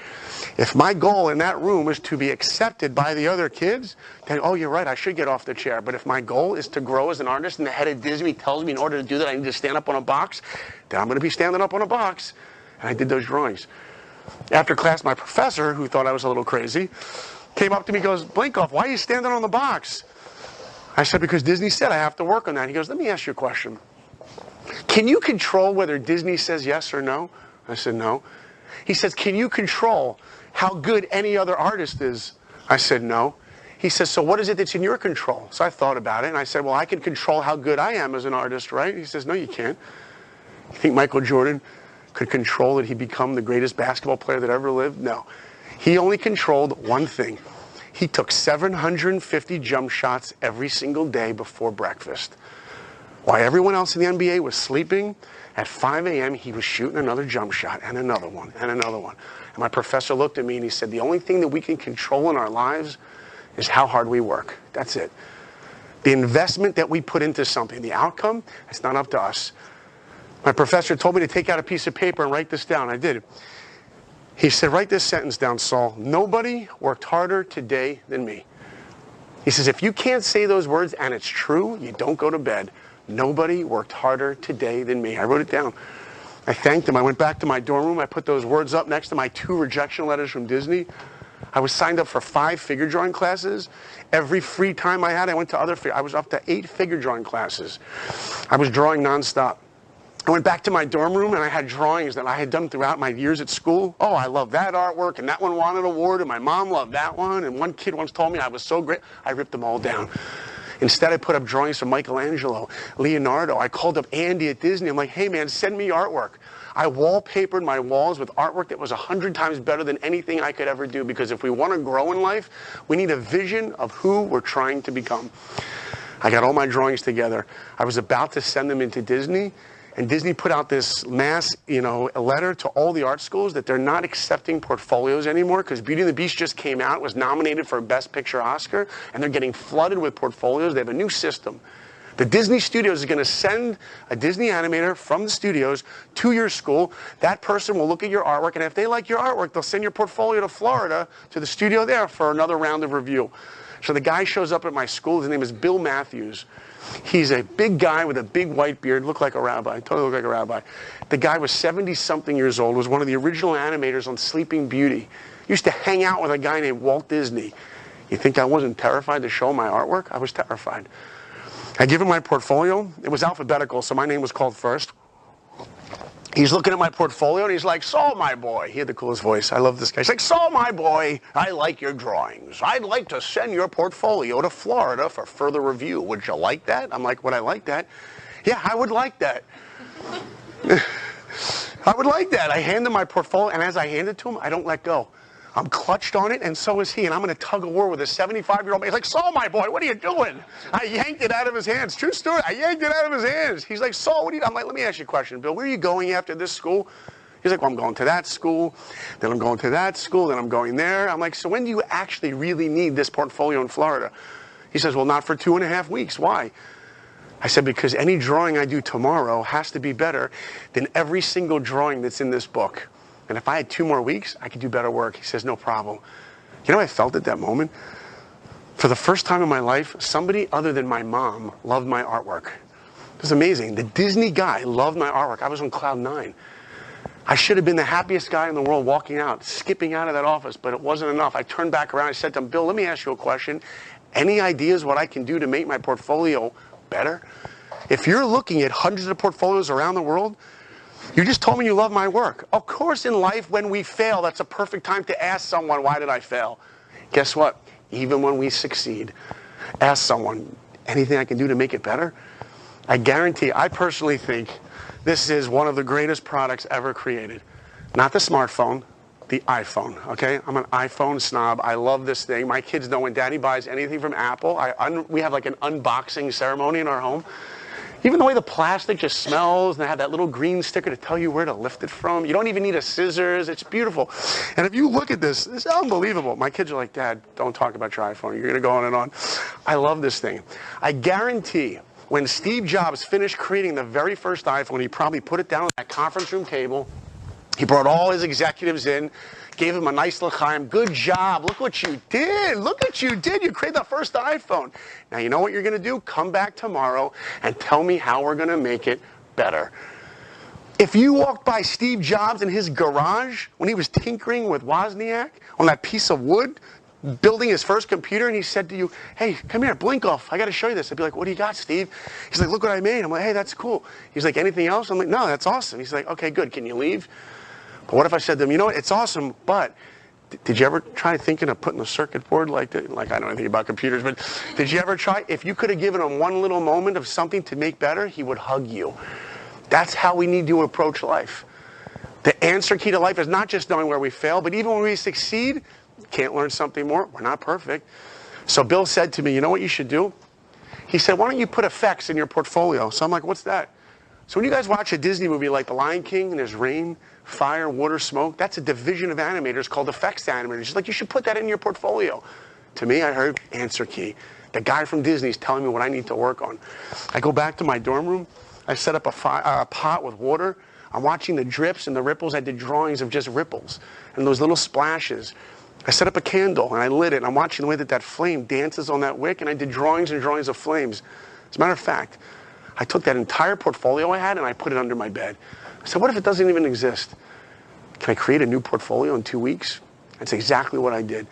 If my goal in that room is to be accepted by the other kids, then, oh, you're right, I should get off the chair. But if my goal is to grow as an artist and the head of Disney tells me in order to do that I need to stand up on a box, then I'm going to be standing up on a box. And I did those drawings. After class, my professor, who thought I was a little crazy, came up to me and goes, Blinkoff, why are you standing on the box? I said, because Disney said I have to work on that. He goes, let me ask you a question. Can you control whether Disney says yes or no? I said, no. He says, can you control how good any other artist is? I said, no. He says, so what is it that's in your control? So I thought about it, and I said, well, I can control how good I am as an artist, right? He says, no, you can't. You think Michael Jordan could control that he become the greatest basketball player that ever lived? No. He only controlled one thing. He took 750 jump shots every single day before breakfast. While everyone else in the NBA was sleeping, at 5 a.m. he was shooting another jump shot and another one and another one. And my professor looked at me and he said, the only thing that we can control in our lives is how hard we work. That's it. The investment that we put into something, the outcome, it's not up to us. My professor told me to take out a piece of paper and write this down. I did. He said, write this sentence down, Saul. Nobody worked harder today than me. He says, if you can't say those words and it's true, you don't go to bed. Nobody worked harder today than me. I wrote it down. I thanked him. I went back to my dorm room. I put those words up next to my 2 rejection letters from Disney. I was signed up for 5 figure drawing classes. Every free time I had, I went to other I was up to 8 figure drawing classes. I was drawing nonstop. I went back to my dorm room and I had drawings that I had done throughout my years at school. Oh, I love that artwork, and that one won an award, and my mom loved that one, and one kid once told me I was so great. I ripped them all down. Instead, I put up drawings from Michelangelo, Leonardo. I called up Andy at Disney. I'm like, hey man, send me artwork. I wallpapered my walls with artwork that was 100 times better than anything I could ever do, because if we want to grow in life, we need a vision of who we're trying to become. I got all my drawings together. I was about to send them into Disney, and Disney put out this mass, a letter to all the art schools that they're not accepting portfolios anymore because Beauty and the Beast just came out, was nominated for a Best Picture Oscar, and they're getting flooded with portfolios. They have a new system. The Disney Studios is going to send a Disney animator from the studios to your school. That person will look at your artwork, and if they like your artwork, they'll send your portfolio to Florida, to the studio there, for another round of review. So the guy shows up at my school. His name is Bill Matthews. He's a big guy with a big white beard, looked like a rabbi, totally looked like a rabbi. The guy was 70-something years old, was one of the original animators on Sleeping Beauty. Used to hang out with a guy named Walt Disney. You think I wasn't terrified to show my artwork? I was terrified. I give him my portfolio. It was alphabetical, so my name was called first. He's looking at my portfolio, and he's like, Saul, my boy. He had the coolest voice. I love this guy. He's like, Saul, my boy, I like your drawings. I'd like to send your portfolio to Florida for further review. Would you like that? I'm like, would I like that? Yeah, I would like that. I would like that. I hand him my portfolio, and as I hand it to him, I don't let go. I'm clutched on it, and so is he, and I'm in a tug-of-war with a 75-year-old man. He's like, Saul, my boy, what are you doing? I yanked it out of his hands. True story. I yanked it out of his hands. He's like, Saul, what are you doing? I'm like, let me ask you a question, Bill. Where are you going after this school? He's like, well, I'm going to that school, then I'm going to that school, then I'm going there. I'm like, so when do you actually really need this portfolio in Florida? He says, well, not for 2.5 weeks. Why? I said, because any drawing I do tomorrow has to be better than every single drawing that's in this book. And if I had 2 more weeks, I could do better work. He says, no problem. You know what I felt at that moment? For the first time in my life, somebody other than my mom loved my artwork. It was amazing. The Disney guy loved my artwork. I was on cloud 9. I should have been the happiest guy in the world walking out, skipping out of that office, but it wasn't enough. I turned back around. I said to him, Bill, let me ask you a question. Any ideas what I can do to make my portfolio better? If you're looking at hundreds of portfolios around the world, you just told me you love my work. Of course, in life, when we fail, that's a perfect time to ask someone, why did I fail? Guess what? Even when we succeed, ask someone, anything I can do to make it better? I guarantee, I personally think this is one of the greatest products ever created. Not the smartphone, the iPhone, okay? I'm an iPhone snob. I love this thing. My kids know when Daddy buys anything from Apple, we have like an unboxing ceremony in our home. Even the way the plastic just smells, and they have that little green sticker to tell you where to lift it from. You don't even need a scissors. It's beautiful. And if you look at this, it's unbelievable. My kids are like, Dad, don't talk about your iPhone. You're going to go on and on. I love this thing. I guarantee when Steve Jobs finished creating the very first iPhone, he probably put it down on that conference room table. He brought all his executives in, gave him a nice l'chaim. Good job. Look what you did. Look what you did. You created the first iPhone. Now, you know what you're going to do? Come back tomorrow and tell me how we're going to make it better. If you walked by Steve Jobs in his garage when he was tinkering with Wozniak on that piece of wood, building his first computer, and he said to you, hey, come here, Blinkoff, I got to show you this. I'd be like, what do you got, Steve? He's like, look what I made. I'm like, hey, that's cool. He's like, anything else? I'm like, no, that's awesome. He's like, okay, good. Can you leave? But what if I said to him, you know what, it's awesome, but did you ever try thinking of putting a circuit board like that? Like, I don't know anything about computers, but did you ever try? If you could have given him one little moment of something to make better, he would hug you. That's how we need to approach life. The answer key to life is not just knowing where we fail, but even when we succeed, can't learn something more. We're not perfect. So Bill said to me, you know what you should do? He said, why don't you put effects in your portfolio? So I'm like, what's that? So when you guys watch a Disney movie like The Lion King and there's rain, fire, water, smoke, that's a division of animators called effects animators. He's like, you should put that in your portfolio. To me, I heard answer key. The guy from Disney is telling me what I need to work on. I go back to my dorm room. I set up a pot with water. I'm watching the drips and the ripples. I did drawings of just ripples and those little splashes. I set up a candle and I lit it. And I'm watching the way that flame dances on that wick, and I did drawings and drawings of flames. As a matter of fact, I took that entire portfolio I had and I put it under my bed. I said, what if it doesn't even exist? Can I create a new portfolio in 2 weeks? That's exactly what I did.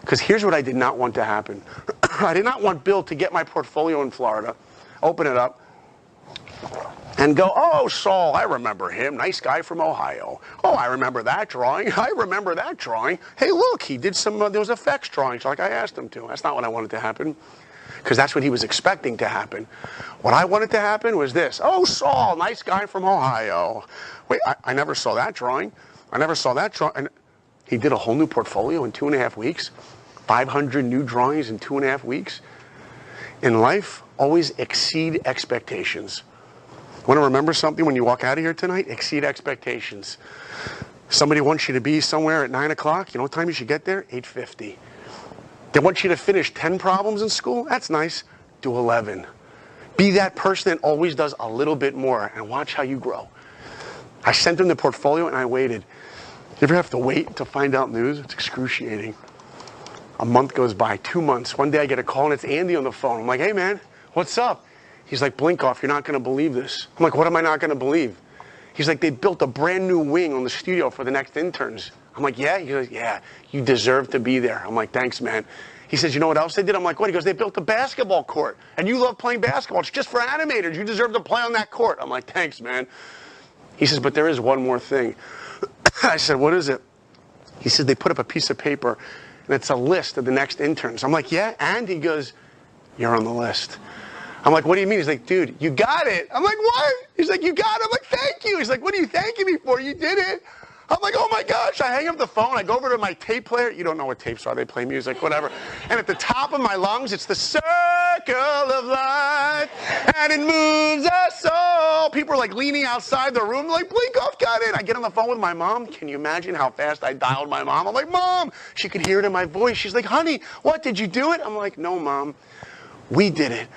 Because here's what I did not want to happen. I did not want Bill to get my portfolio in Florida, open it up, and go, oh, Saul, I remember him. Nice guy from Ohio. Oh, I remember that drawing. I remember that drawing. Hey, look, he did some of those effects drawings like I asked him to. That's not what I wanted to happen, because that's what he was expecting to happen. What I wanted to happen was this. Oh, Saul, nice guy from Ohio. Wait, I never saw that drawing. I never saw that drawing. And he did a whole new portfolio in 2.5 weeks. 500 new drawings in 2.5 weeks. In life, always exceed expectations. Want to remember something when you walk out of here tonight? Exceed expectations. Somebody wants you to be somewhere at 9 o'clock. You know what time you should get there? 8:50. They want you to finish 10 problems in school. That's nice. Do 11. Be that person that always does a little bit more, and watch how you grow. I sent him the portfolio and I waited. You ever have to wait to find out news? It's excruciating. A month goes by, 2 months. One day I get a call and it's Andy on the phone. I'm like, hey man, what's up? He's like, Blinkoff, you're not going to believe this. I'm like, what am I not going to believe? He's like, they built a brand new wing on the studio for the next interns. I'm like, yeah? He goes, yeah, you deserve to be there. I'm like, thanks, man. He says, you know what else they did? I'm like, what? He goes, they built a basketball court. And you love playing basketball. It's just for animators. You deserve to play on that court. I'm like, thanks, man. He says, but there is one more thing. I said, what is it? He said, they put up a piece of paper, and it's a list of the next interns. I'm like, yeah? And he goes, you're on the list. I'm like, what do you mean? He's like, dude, you got it. I'm like, what? He's like, you got it. I'm like, thank you. He's like, what are you thanking me for? You did it. I'm like, oh my gosh. I hang up the phone. I go over to my tape player. You don't know what tapes are. They play music, whatever. And at the top of my lungs, it's the circle of life, and it moves us all. People are like leaning outside the room, like, Blinkoff got it. I get on the phone with my mom. Can you imagine how fast I dialed my mom? I'm like, Mom. She could hear it in my voice. She's like, honey, what, did you do it? I'm like, no, Mom. We did it.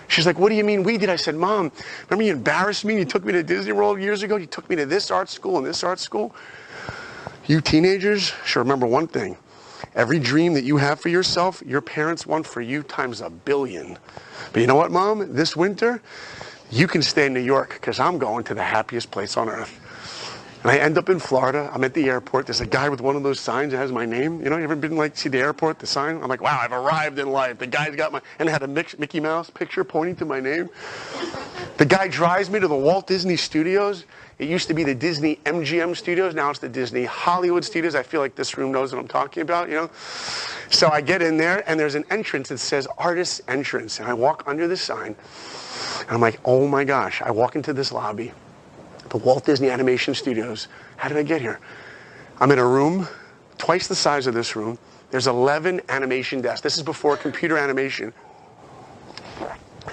She's like, what do you mean we did? I said, Mom, remember you embarrassed me? You took me to Disney World years ago. You took me to this art school and this art school. You teenagers should remember one thing. Every dream that you have for yourself, your parents want for you times 1,000,000,000. But you know what, Mom? This winter, you can stay in New York because I'm going to the happiest place on earth. And I end up in Florida. I'm at the airport. There's a guy with one of those signs that has my name. You know, you ever been like, see the airport, the sign? I'm like, wow, I've arrived in life. The guy's got my, and it had a Mickey Mouse picture pointing to my name. The guy drives me to the Walt Disney Studios. It used to be the Disney MGM Studios. Now it's the Disney Hollywood Studios. I feel like this room knows what I'm talking about, you know? So I get in there, and there's an entrance that says Artist Entrance. And I walk under the sign, and I'm like, oh my gosh. I walk into this lobby. The Walt Disney Animation Studios. How did I get here? I'm in a room twice the size of this room. There's 11 animation desks. This is before computer animation.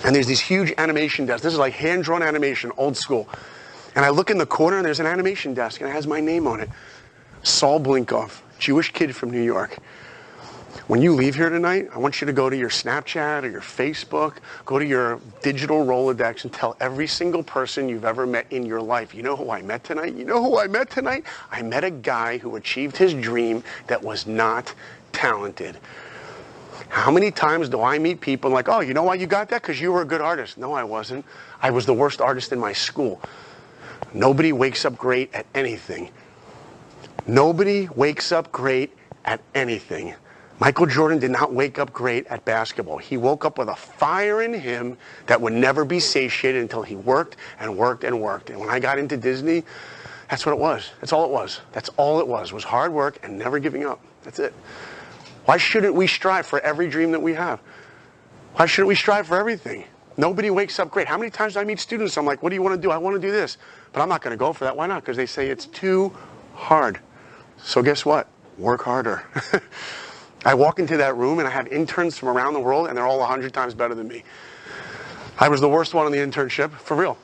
And there's these huge animation desks. This is like hand-drawn animation, old school. And I look in the corner, and there's an animation desk, and it has my name on it. Saul Blinkoff, Jewish kid from New York. When you leave here tonight, I want you to go to your Snapchat or your Facebook, go to your digital Rolodex and tell every single person you've ever met in your life, you know who I met tonight? You know who I met tonight? I met a guy who achieved his dream that was not talented. How many times do I meet people like, oh, you know why you got that? Because you were a good artist. No, I wasn't. I was the worst artist in my school. Nobody wakes up great at anything. Nobody wakes up great at anything. Michael Jordan did not wake up great at basketball. He woke up with a fire in him that would never be satiated until he worked and worked and worked. And when I got into Disney, that's what it was. That's all it was. That's all it was hard work and never giving up. That's it. Why shouldn't we strive for every dream that we have? Why shouldn't we strive for everything? Nobody wakes up great. How many times do I meet students? I'm like, what do you want to do? I want to do this. But I'm not going to go for that. Why not? Because they say it's too hard. So guess what? Work harder. I walk into that room and I have interns from around the world and they're all 100 times better than me. I was the worst one on the internship, for real.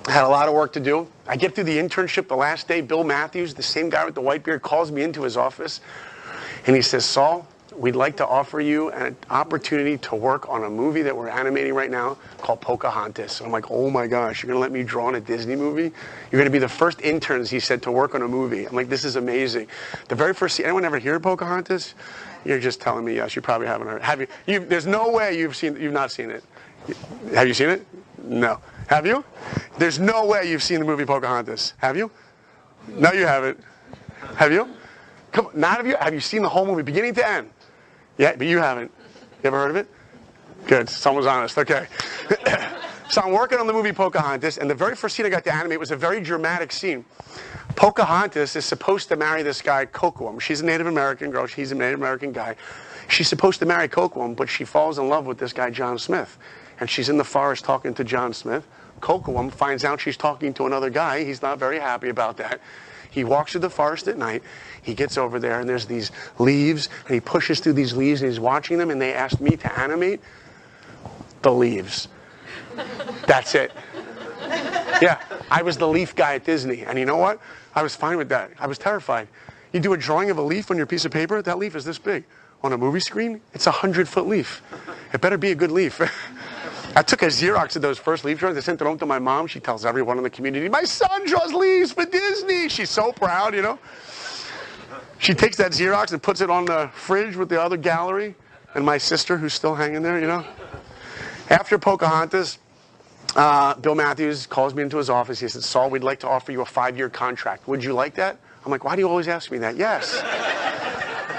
I had a lot of work to do. I get through the internship the last day. Bill Matthews, the same guy with the white beard, calls me into his office and he says, Saul, we'd like to offer you an opportunity to work on a movie that we're animating right now called Pocahontas. And I'm like, oh my gosh, you're going to let me draw in a Disney movie? You're going to be the first interns, he said, to work on a movie. I'm like, this is amazing. The very first scene, anyone ever hear of Pocahontas? You're just telling me yes. You probably haven't heard. Have you? There's no way you've not seen it. Have you seen it? No. Have you? There's no way you've seen the movie Pocahontas. Have you? No, you haven't. Have you? Come on, none of you. Have you seen the whole movie, beginning to end? Yeah, but you haven't. You ever heard of it? Good. Someone's honest. Okay. So I'm working on the movie Pocahontas, and the very first scene I got to animate was a very dramatic scene. Pocahontas is supposed to marry this guy, Kocoum. She's a Native American girl. He's a Native American guy. She's supposed to marry Kocoum, but she falls in love with this guy, John Smith. And she's in the forest talking to John Smith. Kocoum finds out she's talking to another guy. He's not very happy about that. He walks through the forest at night. He gets over there, and there's these leaves, and he pushes through these leaves, and he's watching them, and they asked me to animate the leaves. That's it. Yeah, I was the leaf guy at Disney, and you know what? I was fine with that. I was terrified. You do a drawing of a leaf on your piece of paper, that leaf is this big. On a movie screen, it's a 100-foot leaf. It better be a good leaf. I took a Xerox of those first leaf drawings. I sent it home to my mom. She tells everyone in the community, my son draws leaves for Disney. She's so proud, you know. She takes that Xerox and puts it on the fridge with the other gallery. And my sister, who's still hanging there, you know. After Pocahontas, Bill Matthews calls me into his office. He said, Saul, we'd like to offer you a 5-year contract. Would you like that? I'm like, why do you always ask me that? Yes.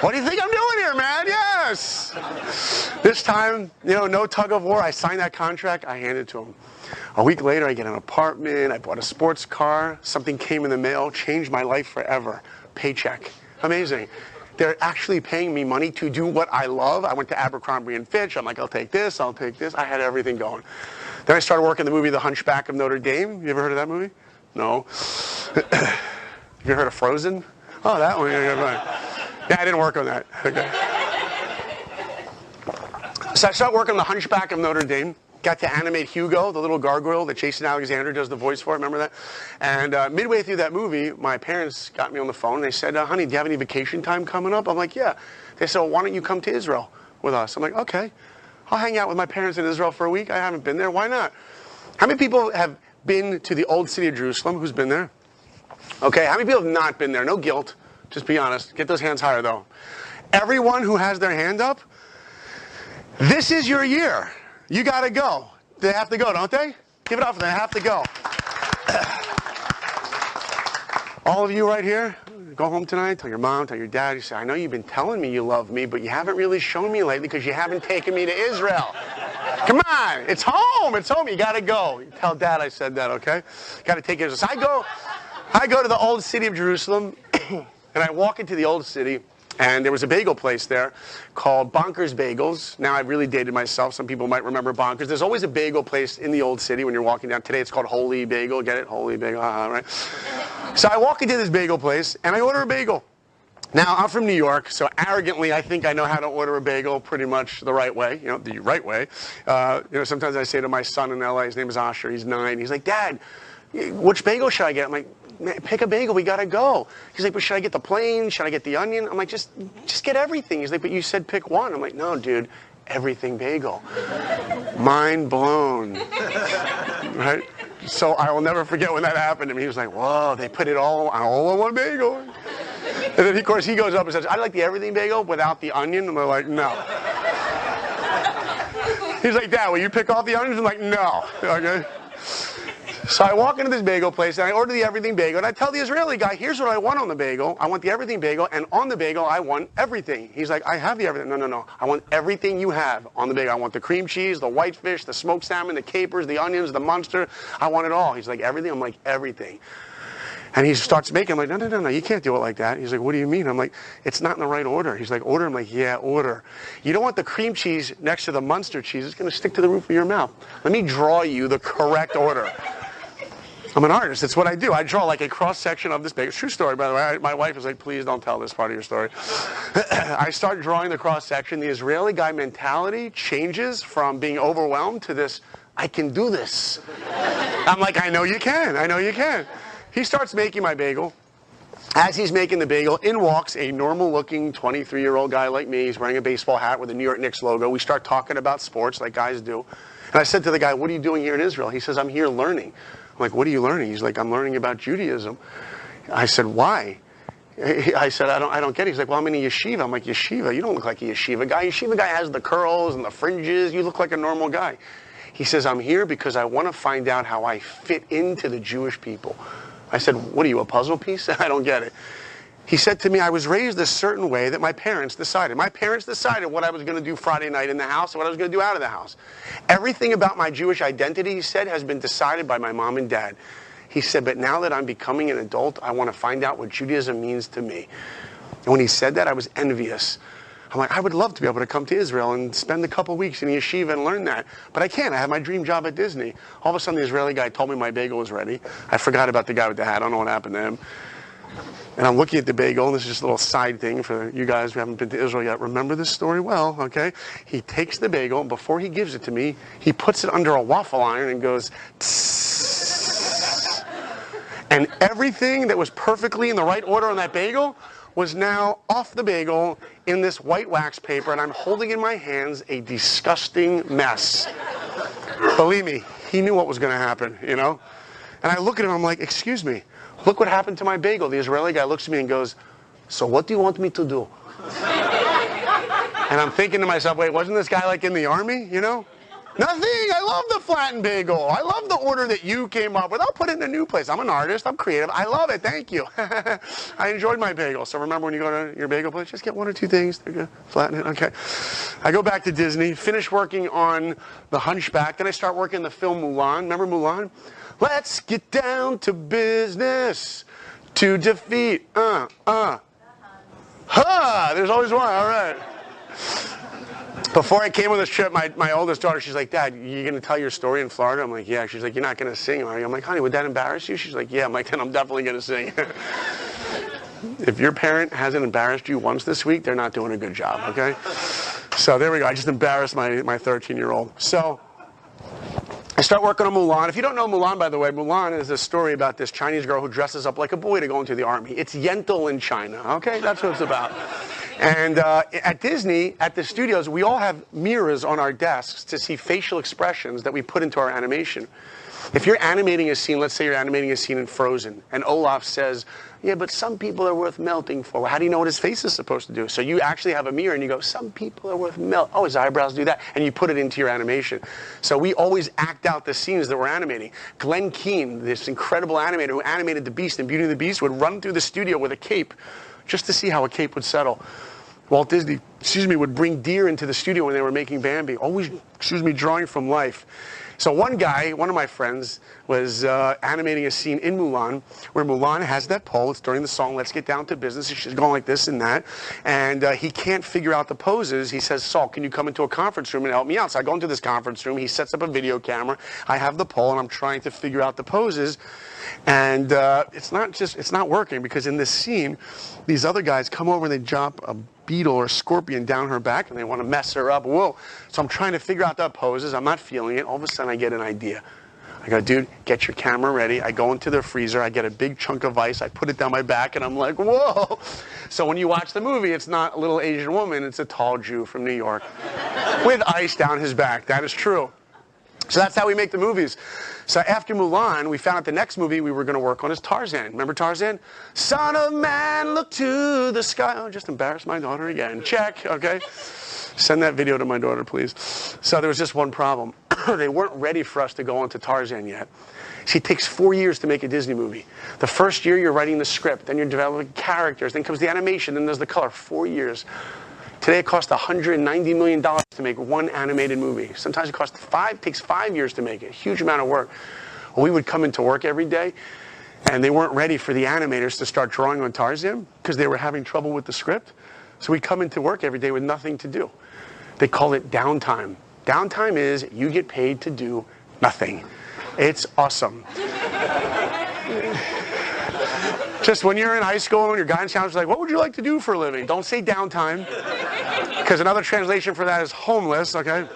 What do you think I'm doing here, man? Yes. This time, you know, no tug of war. I signed that contract. I handed it to him. A week later, I get an apartment. I bought a sports car. Something came in the mail. Changed my life forever. Paycheck. Amazing. They're actually paying me money to do what I love. I went to Abercrombie & Fitch. I'm like, I'll take this. I'll take this. I had everything going. Then I started working the movie The Hunchback of Notre Dame. You ever heard of that movie? No. Have you heard of Frozen? Oh, that one. Yeah, I didn't work on that. Okay. So I started working on The Hunchback of Notre Dame. Got to animate Hugo, the little gargoyle that Jason Alexander does the voice for. Remember that? And midway through that movie, my parents got me on the phone. They said, honey, do you have any vacation time coming up? I'm like, yeah. They said, well, why don't you come to Israel with us? I'm like, okay. I'll hang out with my parents in Israel for a week. I haven't been there. Why not? How many people have been to the old city of Jerusalem? Who's been there? Okay. How many people have not been there? No guilt. Just be honest. Get those hands higher, though. Everyone who has their hand up, this is your year. You got to go. They have to go, don't they? Give it up for them. They have to go. All of you right here, go home tonight, tell your mom, tell your dad. You say, I know you've been telling me you love me, but you haven't really shown me lately because you haven't taken me to Israel. Come on. It's home. It's home. You got to go. You tell Dad I said that, okay? Got to take Israel. So I go to the old city of Jerusalem, and I walk into the old city. And there was a bagel place there called Bonkers Bagels. Now, I've really dated myself. Some people might remember Bonkers. There's always a bagel place in the old city when you're walking down. Today, it's called Holy Bagel. Get it? Holy Bagel. Right? So I walk into this bagel place, and I order a bagel. Now, I'm from New York, so arrogantly, I think I know how to order a bagel pretty much the right way. You know, the right way. Sometimes I say to my son in L.A., his name is Asher. He's 9. He's like, Dad, which bagel should I get? I'm like, pick a bagel, we gotta go. He's like, but should I get the plain? Should I get the onion? I'm like, just get everything. He's like, but you said pick one. I'm like, no, dude, everything bagel. Mind blown. Right? So I will never forget when that happened to me. He was like, whoa, they put it all on one bagel. And then, of course, he goes up and says, I'd like the everything bagel without the onion. And they're like, no. He's like, Dad, will you pick off the onions? I'm like, no. Okay. So I walk into this bagel place, and I order the everything bagel, and I tell the Israeli guy, here's what I want on the bagel. I want the everything bagel, and on the bagel, I want everything. He's like, I have the everything. No. I want everything you have on the bagel. I want the cream cheese, the whitefish, the smoked salmon, the capers, the onions, the Munster. I want it all. He's like, everything? I'm like, everything. And he starts making, I'm like, no, you can't do it like that. He's like, what do you mean? I'm like, it's not in the right order. He's like, order? I'm like, yeah, order. You don't want the cream cheese next to the Munster cheese. It's going to stick to the roof of your mouth. Let me draw you the correct order. I'm an artist. It's what I do. I draw like a cross-section of this bagel. True story, by the way. My wife is like, please don't tell this part of your story. I start drawing the cross-section. The Israeli guy mentality changes from being overwhelmed to this, I can do this. I'm like, I know you can. I know you can. He starts making my bagel. As he's making the bagel, in walks a normal-looking 23-year-old guy like me. He's wearing a baseball hat with a New York Knicks logo. We start talking about sports like guys do. And I said to the guy, what are you doing here in Israel? He says, I'm here learning. I'm like, what are you learning? He's like, I'm learning about Judaism. I said, why? I said, I don't get it. He's like, well, I'm in a yeshiva. I'm like, yeshiva? You don't look like a yeshiva guy. Yeshiva guy has the curls and the fringes. You look like a normal guy. He says, I'm here because I want to find out how I fit into the Jewish people. I said, what are you, a puzzle piece? I don't get it. He said to me, I was raised a certain way that my parents decided. My parents decided what I was going to do Friday night in the house and what I was going to do out of the house. Everything about my Jewish identity, he said, has been decided by my mom and dad. He said, but now that I'm becoming an adult, I want to find out what Judaism means to me. And when he said that, I was envious. I'm like, I would love to be able to come to Israel and spend a couple weeks in yeshiva and learn that. But I can't. I have my dream job at Disney. All of a sudden, the Israeli guy told me my bagel was ready. I forgot about the guy with the hat. I don't know what happened to him. And I'm looking at the bagel, and this is just a little side thing for you guys who haven't been to Israel yet. Remember this story well, okay? He takes the bagel, and before he gives it to me, he puts it under a waffle iron and goes, tss. And everything that was perfectly in the right order on that bagel was now off the bagel in this white wax paper, and I'm holding in my hands a disgusting mess. Believe me, he knew what was going to happen, you know? And I look at him, I'm like, excuse me. Look what happened to my bagel. The Israeli guy looks at me and goes, so what do you want me to do? And I'm thinking to myself, wait, wasn't this guy like in the army, you know? Nothing. I love the flattened bagel. I love the order that you came up with. I'll put it in a new place. I'm an artist. I'm creative. I love it. Thank you. I enjoyed my bagel. So remember when you go to your bagel place, just get one or two things. They're good. Flatten it. Okay. I go back to Disney, finish working on The Hunchback. Then I start working the film Mulan. Remember Mulan? Let's get down to business to defeat. Ha! There's always one. All right. Before I came on this trip, my oldest daughter, she's like, Dad, you going to tell your story in Florida? I'm like, yeah. She's like, you're not going to sing, are you? I'm like, honey, would that embarrass you? She's like, yeah. I'm like, then I'm definitely going to sing. If your parent hasn't embarrassed you once this week, they're not doing a good job, okay? So there we go. I just embarrassed my 13-year-old. So I start working on Mulan. If you don't know Mulan, by the way, Mulan is a story about this Chinese girl who dresses up like a boy to go into the army. It's Yentl in China, okay? That's what it's about. And at Disney, at the studios, we all have mirrors on our desks to see facial expressions that we put into our animation. If you're animating a scene, let's say you're animating a scene in Frozen, and Olaf says, yeah, but some people are worth melting for. Well, how do you know what his face is supposed to do? So you actually have a mirror and you go, some people are worth melt. Oh, his eyebrows do that. And you put it into your animation. So we always act out the scenes that we're animating. Glenn Keane, this incredible animator who animated The Beast and Beauty and the Beast, would run through the studio with a cape just to see how a cape would settle. Walt Disney, would bring deer into the studio when they were making Bambi. Always, drawing from life. So one guy, one of my friends, was animating a scene in Mulan where Mulan has that pole. It's during the song, Let's Get Down to Business. She's going like this and that. And he can't figure out the poses. He says, Saul, can you come into a conference room and help me out? So I go into this conference room. He sets up a video camera. I have the pole, and I'm trying to figure out the poses. And it's not working, because in this scene, these other guys come over and they drop a beetle or a scorpion down her back, and they want to mess her up. Whoa. So I'm trying to figure out the poses. I'm not feeling it. All of a sudden, I get an idea. I go, dude, get your camera ready. I go into the freezer. I get a big chunk of ice. I put it down my back, and I'm like, whoa. So when you watch the movie, it's not a little Asian woman. It's a tall Jew from New York with ice down his back. That is true. So that's how we make the movies. So after Mulan, we found out the next movie we were going to work on is Tarzan. Remember Tarzan? Son of man, look to the sky. Oh, just embarrassed my daughter again. Check, okay? Send that video to my daughter, please. So there was just one problem. They weren't ready for us to go on to Tarzan yet. See, it takes 4 years to make a Disney movie. The first year, you're writing the script, then you're developing characters, then comes the animation, then there's the color. 4 years. Today it costs $190 million to make one animated movie. Sometimes it takes 5 years to make it. A huge amount of work. Well, we would come into work every day, and they weren't ready for the animators to start drawing on Tarzan because they were having trouble with the script. So we come into work every day with nothing to do. They call it downtime. Downtime is you get paid to do nothing. It's awesome. Just when you're in high school and your guidance counselor's like, what would you like to do for a living? Don't say downtime, because another translation for that is homeless, okay?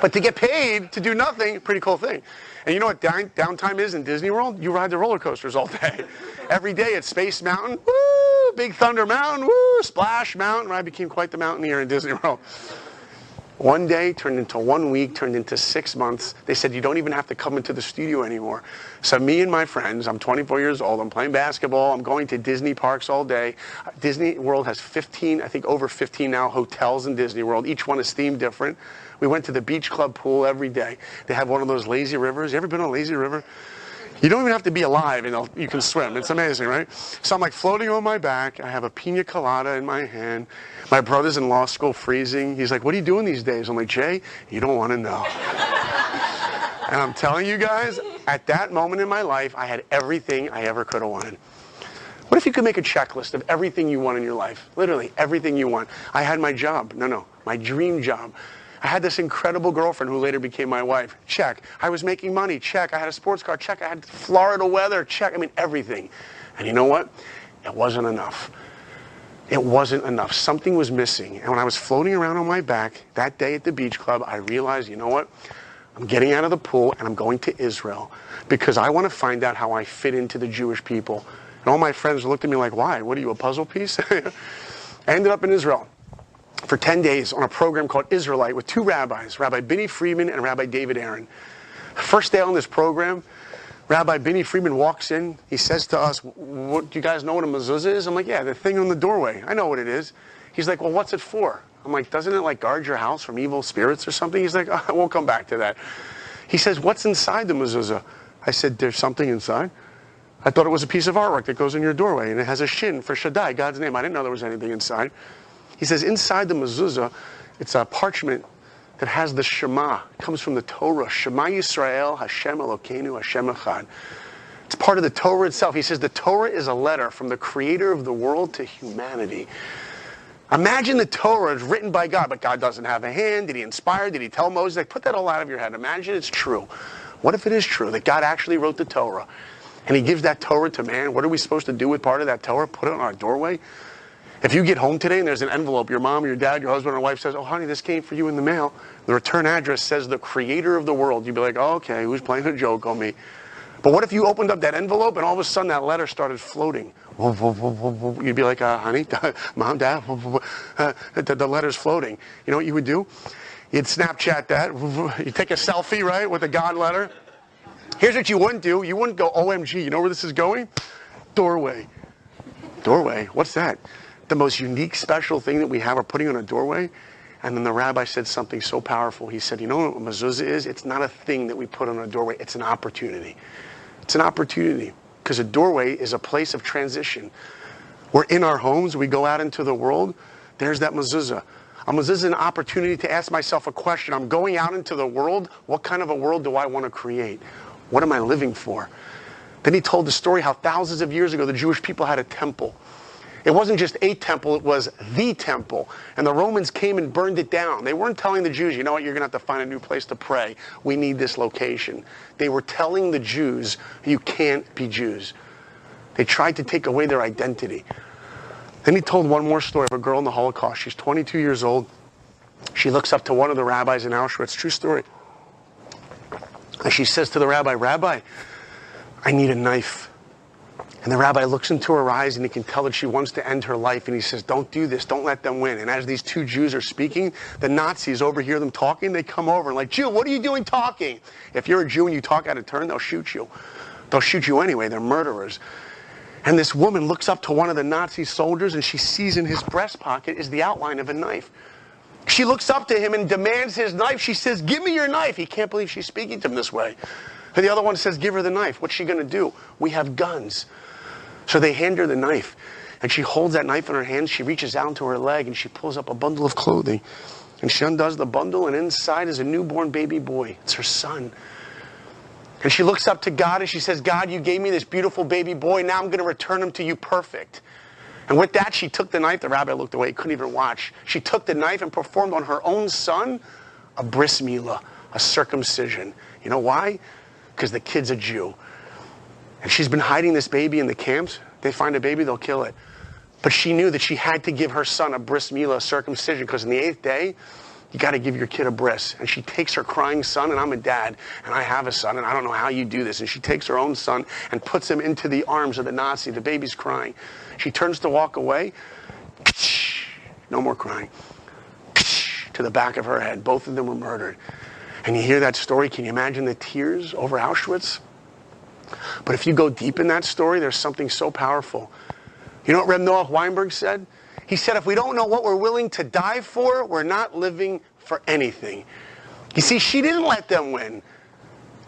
But to get paid to do nothing, pretty cool thing. And you know what downtime is in Disney World? You ride the roller coasters all day. Every day it's Space Mountain, woo, Big Thunder Mountain, woo, Splash Mountain. I became quite the mountaineer in Disney World. One day turned into 1 week, turned into 6 months. They said, you don't even have to come into the studio anymore. So me and my friends, I'm 24 years old, I'm playing basketball, I'm going to Disney parks all day. Disney World has 15, I think over 15 now, hotels in Disney World. Each one is themed different. We went to the beach club pool every day. They have one of those lazy rivers. You ever been on a lazy river? You don't even have to be alive and you can swim. It's amazing, right? So I'm like floating on my back. I have a pina colada in my hand. My brother's in law school freezing. He's like, what are you doing these days? I'm like, Jay, you don't want to know. And I'm telling you guys, at that moment in my life, I had everything I ever could have wanted. What if you could make a checklist of everything you want in your life? Literally, everything you want. I had my job. No, my dream job. I had this incredible girlfriend who later became my wife. Check. I was making money. Check. I had a sports car. Check. I had Florida weather. Check. I mean, everything. And you know what? It wasn't enough. It wasn't enough. Something was missing. And when I was floating around on my back that day at the beach club, I realized, you know what? I'm getting out of the pool and I'm going to Israel because I want to find out how I fit into the Jewish people. And all my friends looked at me like, why? What are you, a puzzle piece? I ended up in Israel for 10 days on a program called Israelite with two rabbis, Rabbi Benny Friedman and Rabbi David Aaron. First day on this program, Rabbi Benny Friedman walks in. He says to us, "What, do you guys know what a mezuzah is?" I'm like, yeah, the thing on the doorway. I know what it is. He's like, well, what's it for? I'm like, doesn't it like guard your house from evil spirits or something? He's like, oh, we'll come back to that. He says, what's inside the mezuzah? I said, there's something inside. I thought it was a piece of artwork that goes in your doorway, and it has a shin for Shaddai, God's name. I didn't know there was anything inside. He says, inside the mezuzah, it's a parchment that has the Shema. It comes from the Torah. Shema Yisrael, Hashem Elokeinu, Hashem Echad. It's part of the Torah itself. He says the Torah is a letter from the creator of the world to humanity. Imagine the Torah is written by God, but God doesn't have a hand. Did he inspire? Did he tell Moses? Like, put that all out of your head. Imagine it's true. What if it is true that God actually wrote the Torah and he gives that Torah to man? What are we supposed to do with part of that Torah? Put it on our doorway? If you get home today and there's an envelope, your mom, your dad, your husband, or wife says, oh, honey, this came for you in the mail. The return address says the creator of the world. You'd be like, oh, okay, who's playing a joke on me? But what if you opened up that envelope and all of a sudden that letter started floating? You'd be like, honey, mom, dad, the letter's floating. You know what you would do? You'd Snapchat that. You take a selfie, right, with a God letter. Here's what you wouldn't do. You wouldn't go, OMG, you know where this is going? Doorway. Doorway? What's that? The most unique, special thing that we have are putting on a doorway. And then the rabbi said something so powerful. He said, you know what a mezuzah is? It's not a thing that we put on a doorway. It's an opportunity. It's an opportunity. Because a doorway is a place of transition. We're in our homes. We go out into the world. There's that mezuzah. A mezuzah is an opportunity to ask myself a question. I'm going out into the world. What kind of a world do I want to create? What am I living for? Then he told the story how thousands of years ago the Jewish people had a temple. It wasn't just a temple, it was the temple. And the Romans came and burned it down. They weren't telling the Jews, you know what, you're going to have to find a new place to pray. We need this location. They were telling the Jews, you can't be Jews. They tried to take away their identity. Then he told one more story of a girl in the Holocaust. She's 22 years old. She looks up to one of the rabbis in Auschwitz. True story. And she says to the rabbi, Rabbi, I need a knife. And the rabbi looks into her eyes and he can tell that she wants to end her life. And he says, don't do this. Don't let them win. And as these two Jews are speaking, the Nazis overhear them talking. They come over and like, Jew, what are you doing talking? If you're a Jew and you talk out of turn, they'll shoot you. They'll shoot you anyway. They're murderers. And this woman looks up to one of the Nazi soldiers and she sees in his breast pocket is the outline of a knife. She looks up to him and demands his knife. She says, give me your knife. He can't believe she's speaking to him this way. And the other one says, give her the knife. What's she going to do? We have guns. So they hand her the knife, and she holds that knife in her hand. She reaches down to her leg, and she pulls up a bundle of clothing. And she undoes the bundle, and inside is a newborn baby boy. It's her son. And she looks up to God, and she says, God, you gave me this beautiful baby boy. Now I'm going to return him to you perfect. And with that, she took the knife. The rabbi looked away. He couldn't even watch. She took the knife and performed on her own son a bris milah, a circumcision. You know why? Because the kid's a Jew. And she's been hiding this baby in the camps. They find a baby, they'll kill it. But she knew that she had to give her son a bris milah, a circumcision, because in the 8th day, you got to give your kid a bris. And she takes her crying son, and I'm a dad, and I have a son, and I don't know how you do this. And she takes her own son and puts him into the arms of the Nazi. The baby's crying. She turns to walk away. No more crying. To the back of her head. Both of them were murdered. And you hear that story, can you imagine the tears over Auschwitz? But if you go deep in that story, there's something so powerful. You know what Reb Noach Weinberg said? He said, if we don't know what we're willing to die for, we're not living for anything. You see, she didn't let them win.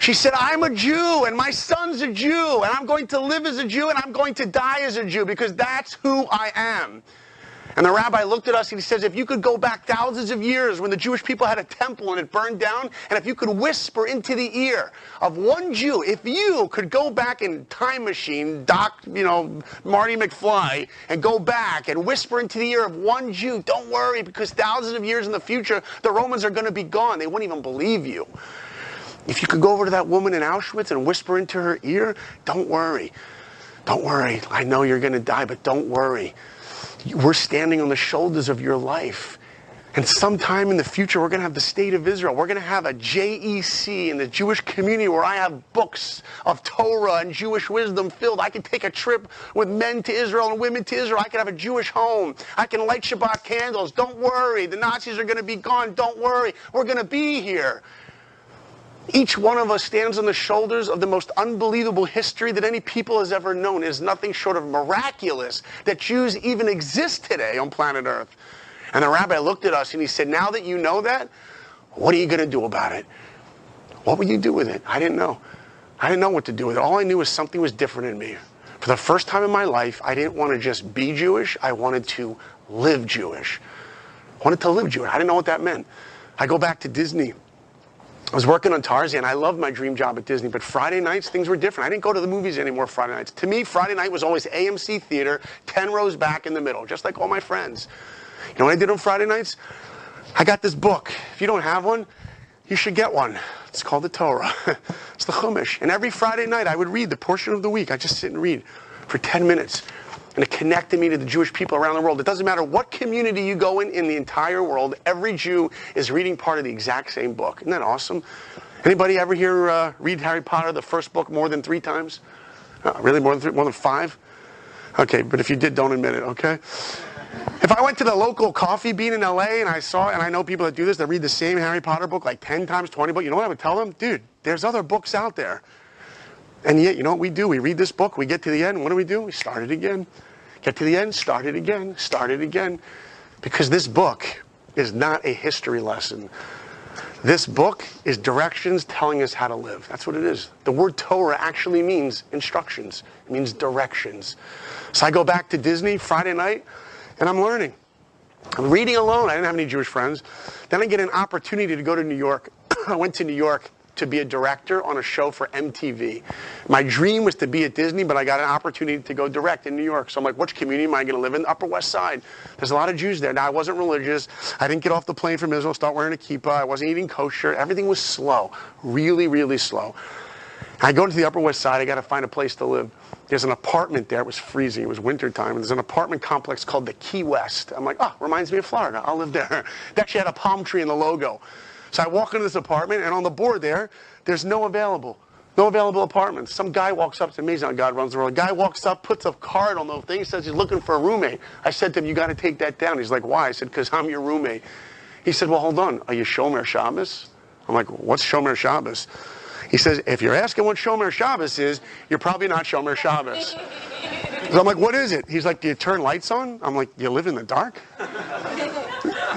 She said, I'm a Jew, and my son's a Jew, and I'm going to live as a Jew, and I'm going to die as a Jew, because that's who I am. And the rabbi looked at us and he says, if you could go back thousands of years when the Jewish people had a temple and it burned down, and if you could whisper into the ear of one Jew, if you could go back in time machine, Marty McFly, and go back and whisper into the ear of one Jew, don't worry, because thousands of years in the future, the Romans are going to be gone. They wouldn't even believe you. If you could go over to that woman in Auschwitz and whisper into her ear, don't worry. Don't worry. I know you're going to die, but don't worry. We're standing on the shoulders of your life. And sometime in the future, we're going to have the state of Israel. We're going to have a JEC in the Jewish community where I have books of Torah and Jewish wisdom filled. I can take a trip with men to Israel and women to Israel. I can have a Jewish home. I can light Shabbat candles. Don't worry. The Nazis are going to be gone. Don't worry. We're going to be here. Each one of us stands on the shoulders of the most unbelievable history that any people has ever known. It is nothing short of miraculous that Jews even exist today on planet Earth. And the rabbi looked at us and he said, now that you know that, what are you going to do about it? What will you do with it? I didn't know. I didn't know what to do with it. All I knew was something was different in me. For the first time in my life, I didn't want to just be Jewish. I wanted to live Jewish. I wanted to live Jewish. I didn't know what that meant. I go back to Disney. I was working on Tarzan. I loved my dream job at Disney, but Friday nights, things were different. I didn't go to the movies anymore Friday nights. To me, Friday night was always AMC theater, 10 rows back in the middle, just like all my friends. You know what I did on Friday nights? I got this book. If you don't have one, you should get one. It's called the Torah. It's the Chumash. And every Friday night, I would read the portion of the week. I just sit and read for 10 minutes. And it connected me to the Jewish people around the world. It doesn't matter what community you go in the entire world, every Jew is reading part of the exact same book. Isn't that awesome? Anybody ever here read Harry Potter, the first book, more than 3 times? Really, more than 5? Okay, but if you did, don't admit it, okay? If I went to the local coffee bean in LA and I know people that do this, that read the same Harry Potter book like 10 times, 20 books, you know what I would tell them? Dude, there's other books out there. And yet, you know what we do? We read this book, we get to the end, and what do? We start it again. Get to the end, start it again, start it again. Because this book is not a history lesson. This book is directions telling us how to live. That's what it is. The word Torah actually means instructions. It means directions. So I go back to Disney Friday night, and I'm learning. I'm reading alone. I didn't have any Jewish friends. Then I get an opportunity to go to New York. I went to New York to be a director on a show for MTV. My dream was to be at Disney, but I got an opportunity to go direct in New York. So I'm like, which community am I going to live in? Upper West Side. There's a lot of Jews there. Now, I wasn't religious. I didn't get off the plane from Israel, start wearing a kippah. I wasn't eating kosher. Everything was slow. Really, really slow. I go to the Upper West Side. I got to find a place to live. There's an apartment there. It was freezing. It was wintertime. And there's an apartment complex called the Key West. I'm like, oh, reminds me of Florida. I'll live there. It actually had a palm tree in the logo. So I walk into this apartment, and on the board there's no available apartments. Some guy walks up. It's amazing how God runs the world. A guy walks up, puts a card on the thing, says he's looking for a roommate. I said to him, you got to take that down. He's like, why? I said, because I'm your roommate. He said, well, hold on. Are you Shomer Shabbos? I'm like, what's Shomer Shabbos? He says, if you're asking what Shomer Shabbos is, you're probably not Shomer Shabbos. So I'm like, what is it? He's like, do you turn lights on? I'm like, you live in the dark?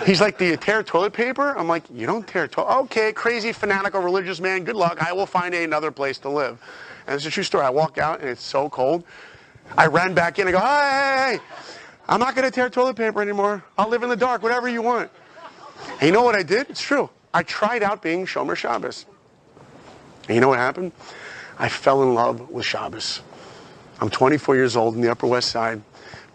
He's like, do you tear toilet paper? I'm like, you don't tear toilet. Okay, crazy, fanatical, religious man. Good luck. I will find another place to live. And it's a true story. I walk out, and it's so cold. I ran back in. I go, hey, I'm not going to tear toilet paper anymore. I'll live in the dark, whatever you want. And you know what I did? It's true. I tried out being Shomer Shabbos. And you know what happened? I fell in love with Shabbos. I'm 24 years old in the Upper West Side,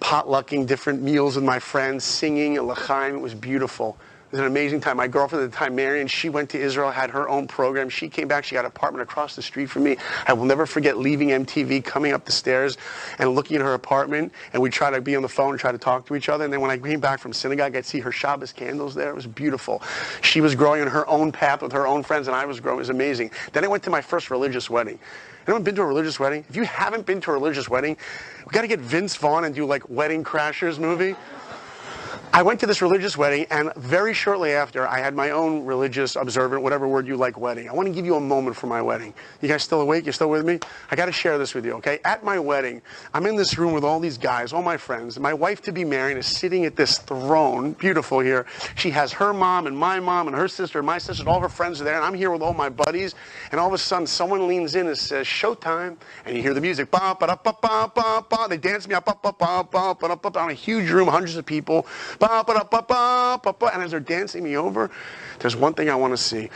potlucking different meals with my friends, singing at L'chaim. It was beautiful. It was an amazing time. My girlfriend at the time, Marion, she went to Israel, had her own program. She came back. She got an apartment across the street from me. I will never forget leaving MTV, coming up the stairs, and looking at her apartment. And we'd try to be on the phone and try to talk to each other. And then when I came back from synagogue, I'd see her Shabbos candles there. It was beautiful. She was growing on her own path with her own friends, and I was growing. It was amazing. Then I went to my first religious wedding. Anyone been to a religious wedding? If you haven't been to a religious wedding, we got to get Vince Vaughn and do like Wedding Crashers movie. I went to this religious wedding, and very shortly after, I had my own religious, observant, whatever word you like, wedding. I want to give you a moment from my wedding. You guys still awake? You still with me? I got to share this with you, okay? At my wedding, I'm in this room with all these guys, all my friends. My wife-to-be-married is sitting at this throne, beautiful here. She has her mom and her sister and my sister, and all her friends are there, and I'm here with all my buddies. And all of a sudden, someone leans in and says, "Showtime," and you hear the music. Ba, ba, da, ba, ba, ba, ba. They dance me up, ba, ba, ba, ba, ba, ba, ba, on a huge room, hundreds of people. Ba, ba, da, ba, ba, ba, ba. And as they're dancing me over, there's one thing I want to see.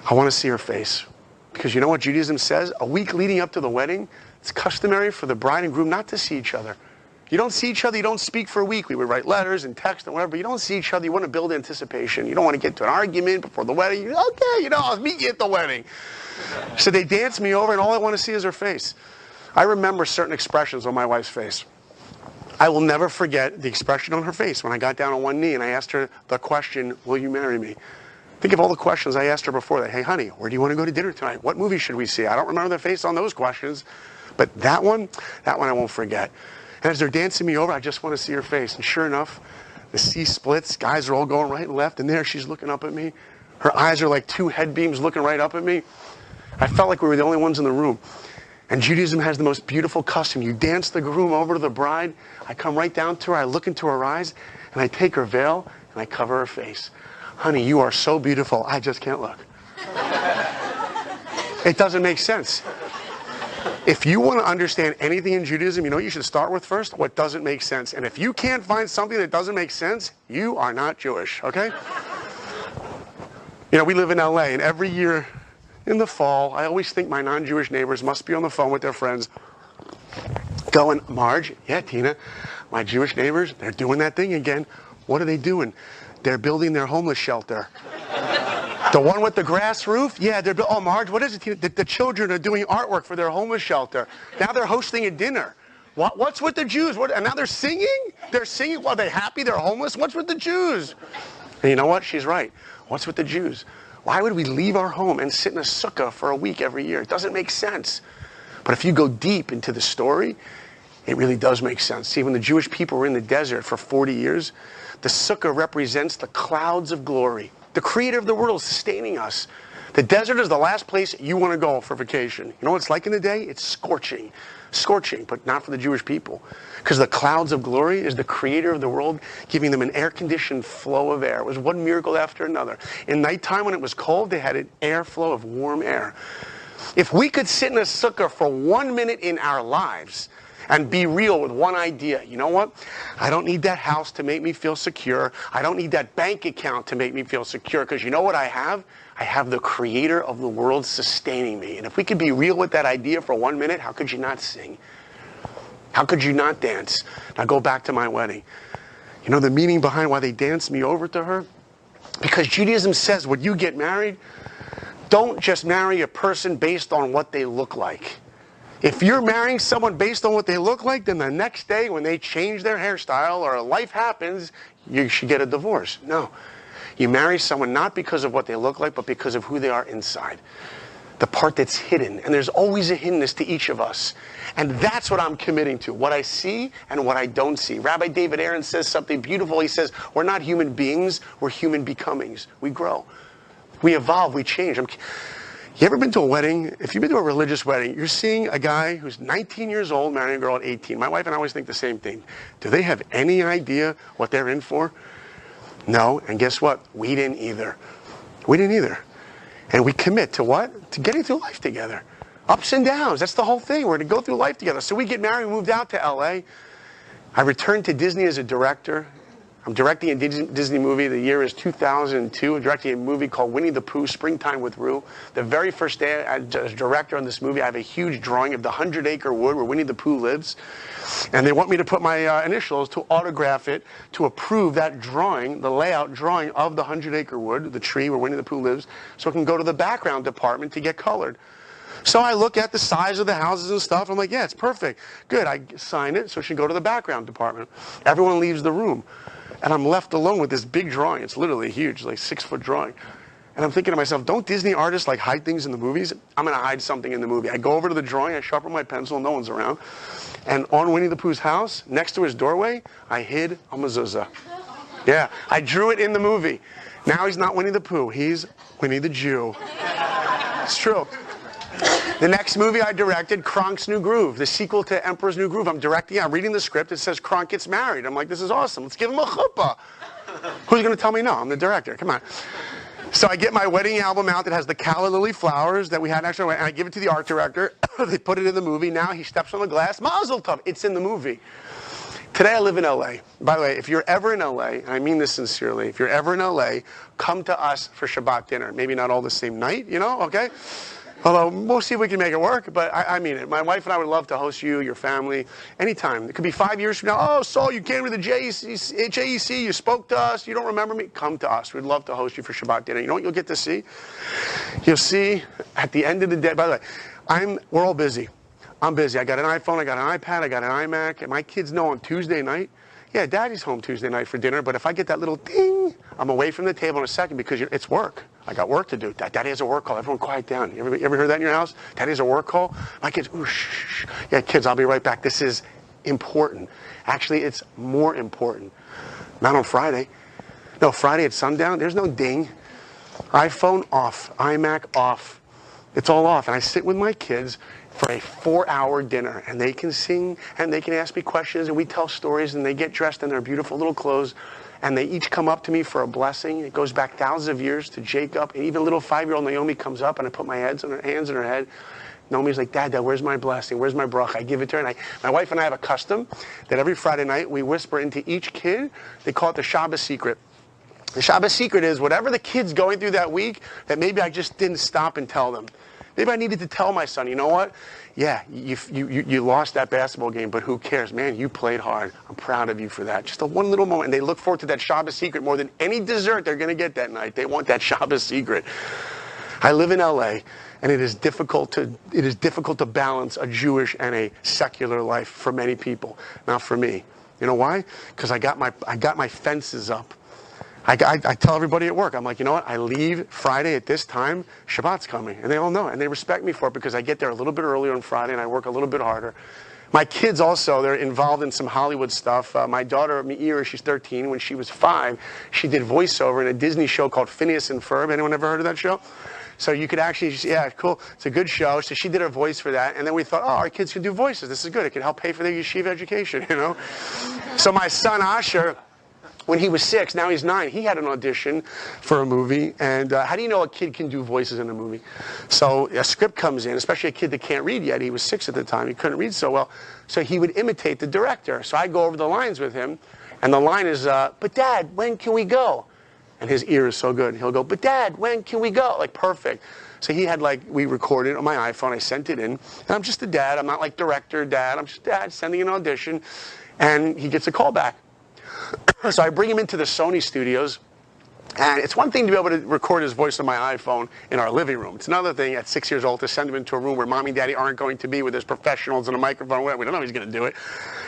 I want to see her face. Because you know what Judaism says? A week leading up to the wedding, it's customary for the bride and groom not to see each other. You don't see each other, you don't speak for a week. We would write letters and text and whatever, but you don't see each other. You want to build anticipation. You don't want to get into an argument before the wedding. Okay, I'll meet you at the wedding. So they dance me over, and all I want to see is her face. I remember certain expressions on my wife's face. I will never forget the expression on her face when I got down on one knee and I asked her the question, "Will you marry me?" Think of all the questions I asked her before that. "Hey, honey, where do you want to go to dinner tonight? What movie should we see?" I don't remember the face on those questions, but that one I won't forget. And as they're dancing me over, I just want to see her face. And sure enough, the sea splits. Guys are all going right and left, and there she's looking up at me. Her eyes are like two head beams looking right up at me. I felt like we were the only ones in the room. And Judaism has the most beautiful custom. You dance the groom over to the bride. I come right down to her. I look into her eyes, and I take her veil, and I cover her face. "Honey, you are so beautiful. I just can't look." It doesn't make sense. If you want to understand anything in Judaism, you know what you should start with first? What doesn't make sense. And if you can't find something that doesn't make sense, you are not Jewish, okay? We live in LA, and every year in the fall, I always think my non-Jewish neighbors must be on the phone with their friends going, "Marge, yeah, Tina, my Jewish neighbors, they're doing that thing again." What are they doing? They're building their homeless shelter. The one with the grass roof? Yeah, oh, Marge, what is it, Tina? The children are doing artwork for their homeless shelter. Now they're hosting a dinner. What's with the Jews? And now they're singing? They're singing? Are they happy they're homeless? What's with the Jews? And you know what? She's right. What's with the Jews? Why would we leave our home and sit in a sukkah for a week every year? It doesn't make sense. But if you go deep into the story, it really does make sense. See, when the Jewish people were in the desert for 40 years, the sukkah represents the clouds of glory. The creator of the world is sustaining us. The desert is the last place you want to go for vacation. You know what it's like in the day? It's scorching. Scorching, but not for the Jewish people. Because the clouds of glory is the creator of the world giving them an air-conditioned flow of air. It was one miracle after another. In nighttime when it was cold, they had an airflow of warm air. If we could sit in a sukkah for 1 minute in our lives and be real with one idea, you know what? I don't need that house to make me feel secure. I don't need that bank account to make me feel secure. Because you know what I have? I have the creator of the world sustaining me. And if we could be real with that idea for 1 minute, how could you not sing? How could you not dance? Now go back to my wedding. You know the meaning behind why they danced me over to her? Because Judaism says when you get married, don't just marry a person based on what they look like. If you're marrying someone based on what they look like, then the next day when they change their hairstyle or life happens, you should get a divorce. No. You marry someone not because of what they look like, but because of who they are inside. The part that's hidden. And there's always a hiddenness to each of us. And that's what I'm committing to. What I see and what I don't see. Rabbi David Aaron says something beautiful. He says, we're not human beings, we're human becomings. We grow. We evolve, we change. You ever been to a wedding? If you've been to a religious wedding, you're seeing a guy who's 19 years old marrying a girl at 18. My wife and I always think the same thing. Do they have any idea what they're in for? No, and guess what? We didn't either. We didn't either. And we commit to what? To getting through life together. Ups and downs, that's the whole thing. We're going to go through life together. So we get married, we moved out to LA. I returned to Disney as a director. I'm directing a Disney movie. The year is 2002. I'm directing a movie called Winnie the Pooh, Springtime with Rue. The very first day as director on this movie, I have a huge drawing of the 100-acre wood where Winnie the Pooh lives. And they want me to put my initials to autograph it, to approve that drawing, the layout drawing of the 100-acre wood, the tree where Winnie the Pooh lives, so it can go to the background department to get colored. So I look at the size of the houses and stuff. I'm like, yeah, it's perfect. Good, I sign it, so it should go to the background department. Everyone leaves the room. And I'm left alone with this big drawing. It's literally huge, like 6-foot drawing. And I'm thinking to myself, don't Disney artists like hide things in the movies? I'm going to hide something in the movie. I go over to the drawing, I sharpen my pencil, no one's around. And on Winnie the Pooh's house, next to his doorway, I hid a mezuzah. Yeah, I drew it in the movie. Now he's not Winnie the Pooh, he's Winnie the Jew. It's true. The next movie I directed, Kronk's New Groove, the sequel to Emperor's New Groove. I'm directing it, I'm reading the script, it says Kronk gets married. I'm like, this is awesome, let's give him a chuppah. Who's going to tell me no? I'm the director, come on. So I get my wedding album out that has the calla lily flowers that we had actually, and I give it to the art director. They put it in the movie. Now he steps on the glass. Mazel tov. It's in the movie. Today I live in LA. By the way, if you're ever in LA, and I mean this sincerely, if you're ever in LA, come to us for Shabbat dinner. Maybe not all the same night, you know, okay? Although, we'll see if we can make it work, but I mean it. My wife and I would love to host you, your family, anytime. It could be 5 years from now. Oh, Saul, you came to the JEC, you spoke to us, you don't remember me? Come to us. We'd love to host you for Shabbat dinner. You know what you'll get to see? You'll see at the end of the day, by the way, we're all busy. I'm busy. I got an iPhone, I got an iPad, I got an iMac, and my kids know on Tuesday night, yeah, Daddy's home Tuesday night for dinner, but if I get that little ding, I'm away from the table in a second because it's work. I got work to do. Daddy has a work call. Everyone quiet down. You ever heard that in your house? Daddy has a work call? My kids, ooh, shh, shh. Yeah, kids, I'll be right back. This is important. Actually, it's more important. Not on Friday. No, Friday at sundown, there's no ding. iPhone off, iMac off. It's all off. And I sit with my kids for a 4-hour dinner, and they can sing, and they can ask me questions, and we tell stories, and they get dressed in their beautiful little clothes, and they each come up to me for a blessing. It goes back thousands of years to Jacob, and even little 5-year-old Naomi comes up, and I put my hands on her head. Naomi's like, Dad, where's my blessing? Where's my bracha? I give it to her, and my wife and I have a custom that every Friday night we whisper into each kid. They call it the Shabbos secret. The Shabbos secret is whatever the kid's going through that week that maybe I just didn't stop and tell them. Maybe I needed to tell my son, you know what? Yeah, you lost that basketball game, but who cares? Man, you played hard. I'm proud of you for that. Just a one little moment. And they look forward to that Shabbos secret more than any dessert they're going to get that night. They want that Shabbos secret. I live in LA, and it is difficult to balance a Jewish and a secular life for many people. Not for me. You know why? Because I got my fences up. I tell everybody at work, I'm like, you know what? I leave Friday at this time, Shabbat's coming. And they all know it. And they respect me for it because I get there a little bit earlier on Friday and I work a little bit harder. My kids also, they're involved in some Hollywood stuff. My daughter, Meira, she's 13. When she was 5, she did voiceover in a Disney show called Phineas and Ferb. Anyone ever heard of that show? So you could actually, yeah, cool. It's a good show. So she did her voice for that. And then we thought, oh, our kids can do voices. This is good. It can help pay for their yeshiva education, you know? So my son, Asher, when he was 6, now he's 9, he had an audition for a movie. And how do you know a kid can do voices in a movie? So a script comes in, especially a kid that can't read yet. He was 6 at the time. He couldn't read so well. So he would imitate the director. So I go over the lines with him. And the line is, but Dad, when can we go? And his ear is so good. He'll go, but Dad, when can we go? Like, perfect. So he had, like, we recorded it on my iPhone. I sent it in. And I'm just a dad. I'm not like director dad. I'm just dad sending an audition. And he gets a call back. So I bring him into the Sony studios, and it's one thing to be able to record his voice on my iPhone in our living room. It's another thing at 6 years old to send him into a room where mommy and daddy aren't going to be with his professionals and a microphone. We don't know he's going to do it.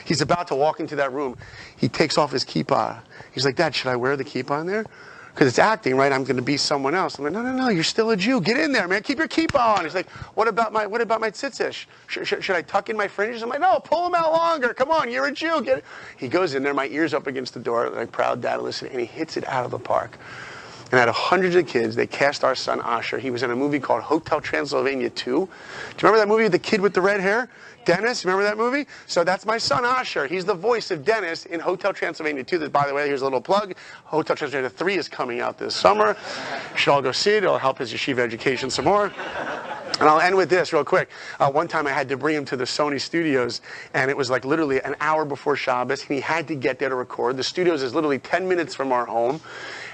He's about to walk into that room. He takes off his kippah. He's like, Dad, should I wear the kippah in there? Because it's acting, right? I'm going to be someone else. I'm like, no, you're still a Jew. Get in there, man. Keep your kippah on. He's like, what about my tzitzis? Should I tuck in my fringes? I'm like, no, pull them out longer. Come on, you're a Jew. Get it. He goes in there, my ear's up against the door, like proud dad listening, and he hits it out of the park. And out of hundreds of kids, they cast our son Asher. He was in a movie called Hotel Transylvania 2. Do you remember that movie with the kid with the red hair? Dennis, remember that movie? So that's my son Asher. He's the voice of Dennis in Hotel Transylvania 2. By the way, here's a little plug. Hotel Transylvania 3 is coming out this summer. You should all go see it. It'll help his yeshiva education some more. And I'll end with this real quick. One time I had to bring him to the Sony studios, and it was like literally an hour before Shabbos, and he had to get there to record. The studios is literally 10 minutes from our home.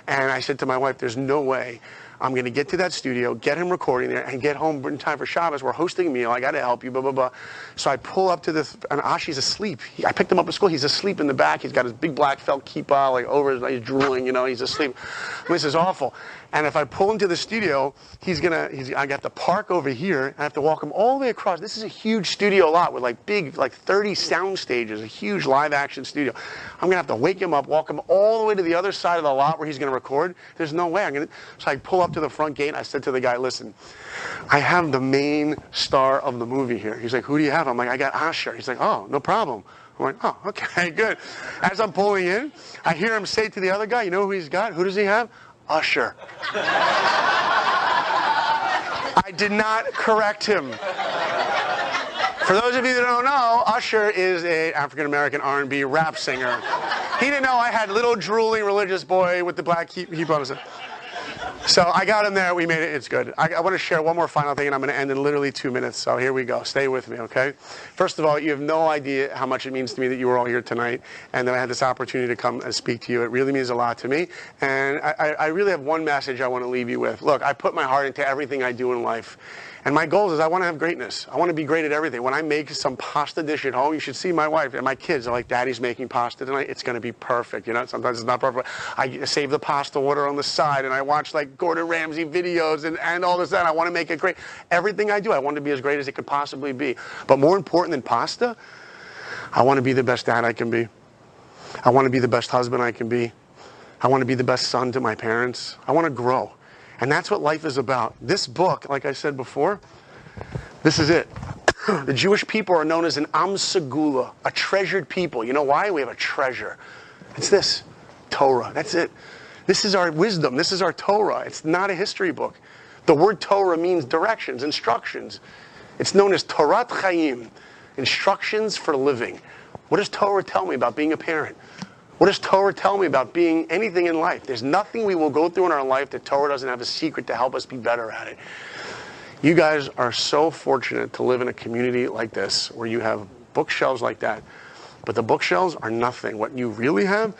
And I said to my wife, there's no way I'm going to get to that studio, get him recording there, and get home in time for Shabbos. We're hosting a meal. I got to help you, blah, blah, blah. So I pull up to this, and Ashi's asleep. I picked him up at school. He's asleep in the back. He's got his big black felt kippah, like over his, he's drooling, you know, he's asleep. This is awful. And if I pull him to the studio, I got to park over here, and I have to walk him all the way across. This is a huge studio lot with like big, like 30 sound stages, a huge live action studio. I'm going to have to wake him up, walk him all the way to the other side of the lot where he's going to record. There's no way. So I pull up to the front gate, and I said to the guy, listen, I have the main star of the movie here. He's like, who do you have? I'm like, I got Asher. He's like, oh, no problem. I'm like, oh, okay, good. As I'm pulling in, I hear him say to the other guy, you know who he's got? Who does he have? Usher. I did not correct him. For those of you that don't know, Usher is an African-American R&B rap singer. He didn't know I had little drooling religious boy with the black heap on his head. So I got him there. We made it. It's good. I want to share one more final thing, and I'm going to end in literally 2 minutes. So here we go. Stay with me, okay? First of all, you have no idea how much it means to me that you were all here tonight and that I had this opportunity to come and speak to you. It really means a lot to me. And I really have one message I want to leave you with. Look, I put my heart into everything I do in life. And my goal is I want to have greatness. I want to be great at everything. When I make some pasta dish at home, you should see my wife and my kids. They're like, Daddy's making pasta tonight. It's going to be perfect. You know, sometimes it's not perfect. I save the pasta water on the side, and I watch like Gordon Ramsay videos and all this and that. I want to make it great. Everything I do, I want to be as great as it could possibly be. But more important than pasta, I want to be the best dad I can be. I want to be the best husband I can be. I want to be the best son to my parents. I want to grow. And that's what life is about. This book, like I said before, this is it. The Jewish people are known as an Am Segula, a treasured people. You know why? We have a treasure. It's this, Torah. That's it. This is our wisdom. This is our Torah. It's not a history book. The word Torah means directions, instructions. It's known as Torat Chaim, instructions for living. What does Torah tell me about being a parent? What does Torah tell me about being anything in life? There's nothing we will go through in our life that Torah doesn't have a secret to help us be better at it. You guys are so fortunate to live in a community like this where you have bookshelves like that. But the bookshelves are nothing. What you really have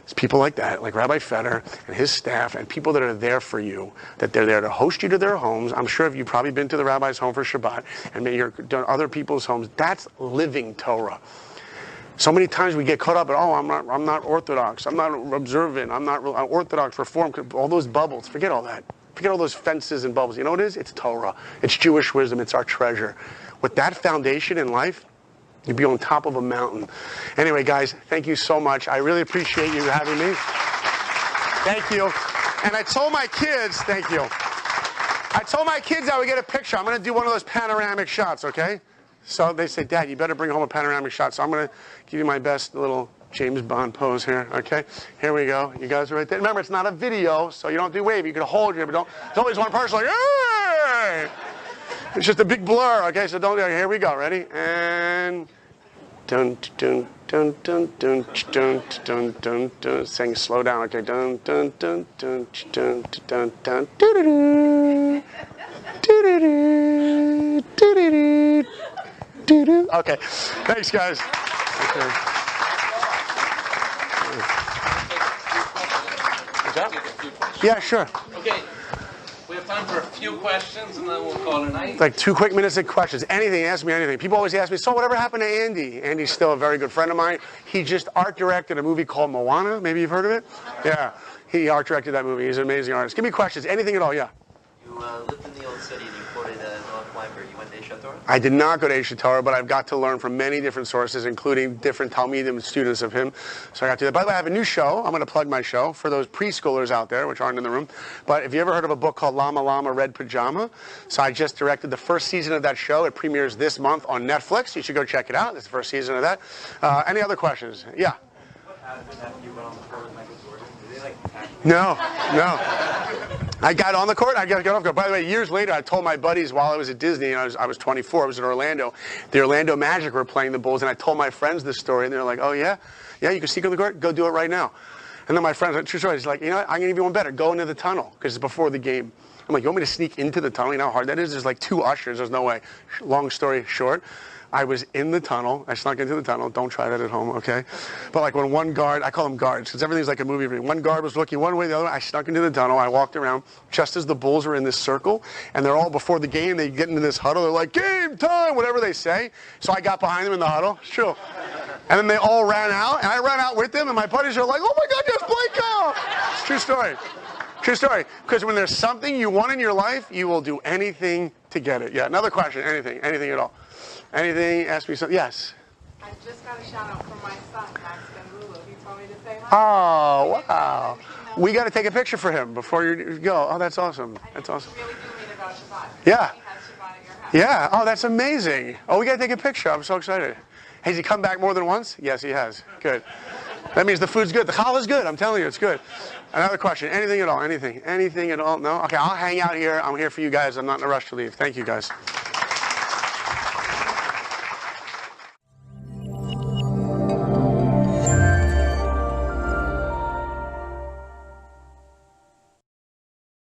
is people like that, like Rabbi Feder and his staff, and people that are there for you, that they're there to host you to their homes. I'm sure you've probably been to the rabbi's home for Shabbat, and maybe you're done other people's homes. That's living Torah. So many times we get caught up in, oh, I'm not Orthodox, I'm not observant, I'm not Orthodox, Reformed, all those bubbles. Forget all that. Forget all those fences and bubbles. You know what it is? It's Torah. It's Jewish wisdom. It's our treasure. With that foundation in life, you'd be on top of a mountain. Anyway, guys, thank you so much. I really appreciate you having me. Thank you. And I told my kids, thank you. I told my kids I would get a picture. I'm going to do one of those panoramic shots, okay? So they say, Dad, you better bring home a panoramic shot. So I'm going to give you my best little James Bond pose here, okay? Here we go. You guys are right there. Remember, it's not a video, so you don't do wave. You can hold your, but don't. There's always one person like, hey! It's just a big blur, okay? So don't. Here we go. Ready? And dun dun dun dun dun dun dun dun dun. Sing slow down, okay? Dun dun dun dun dun dun dun. Doo doo doo. Doo doo doo. Doo doo doo. Doo doo. Okay. Thanks, guys. Okay. Yeah, sure. Okay, we have time for a few questions, and then we'll call it a night. Like 2 quick minutes of questions. Anything, ask me anything. People always ask me, so whatever happened to Andy? Andy's still a very good friend of mine. He just art directed a movie called Moana. Maybe you've heard of it? Yeah, he art directed that movie. He's an amazing artist. Give me questions. Anything at all, yeah. You lived in the old city and you quoted North Library. You went to Eish Torah? I did not go to Eish Torah, but I've got to learn from many different sources, including different Talmidim students of him. So I got to do that. By the way, I have a new show. I'm going to plug my show for those preschoolers out there, which aren't in the room. But if you ever heard of a book called Llama Llama Red Pajama, so I just directed the first season of that show. It premieres this month on Netflix. You should go check it out. It's the first season of that. Any other questions? Yeah. What happened after you went on the court with Michael Jordan? Did they like tackle you? No. I got on the court. I got off the court. By the way, years later, I told my buddies while I was at Disney, and I was 24. I was in Orlando. The Orlando Magic were playing the Bulls, and I told my friends this story, and they're like, "Oh yeah, yeah, you can sneak on the court. Go do it right now." And then my friends, like, true story. He's like, "You know what? I'm gonna give you one better. Go into the tunnel because it's before the game." I'm like, "You want me to sneak into the tunnel? You know how hard that is? There's like 2 ushers. There's no way." Long story short. I was in the tunnel. I snuck into the tunnel. Don't try that at home, okay? But like when one guard, I call them guards because everything's like a movie. One guard was looking one way, the other way. I snuck into the tunnel. I walked around just as the Bulls are in this circle, and they're all before the game. They get into this huddle. They're like, game time, whatever they say. So I got behind them in the huddle. Sure. And then they all ran out, and I ran out with them, and my buddies are like, oh my God, there's Blinkoff. It's a true story. True story. Because when there's something you want in your life, you will do anything to get it. Yeah, another question. Anything at all. Anything? Ask me something. Yes. I just got a shout out from my son, Max Ben Lulu. He told me to say hi. Oh, wow. We got to take a picture for him before you go. Oh, that's awesome. That's awesome. You really do mean about Shabbat. Yeah. He has Shabbat at your house. Yeah. Oh, that's amazing. Oh, we got to take a picture. I'm so excited. Has he come back more than once? Yes, he has. Good. That means the food's good. The challah is good. I'm telling you, it's good. Another question. Anything at all? Anything? Anything at all? No? Okay, I'll hang out here. I'm here for you guys. I'm not in a rush to leave. Thank you, guys.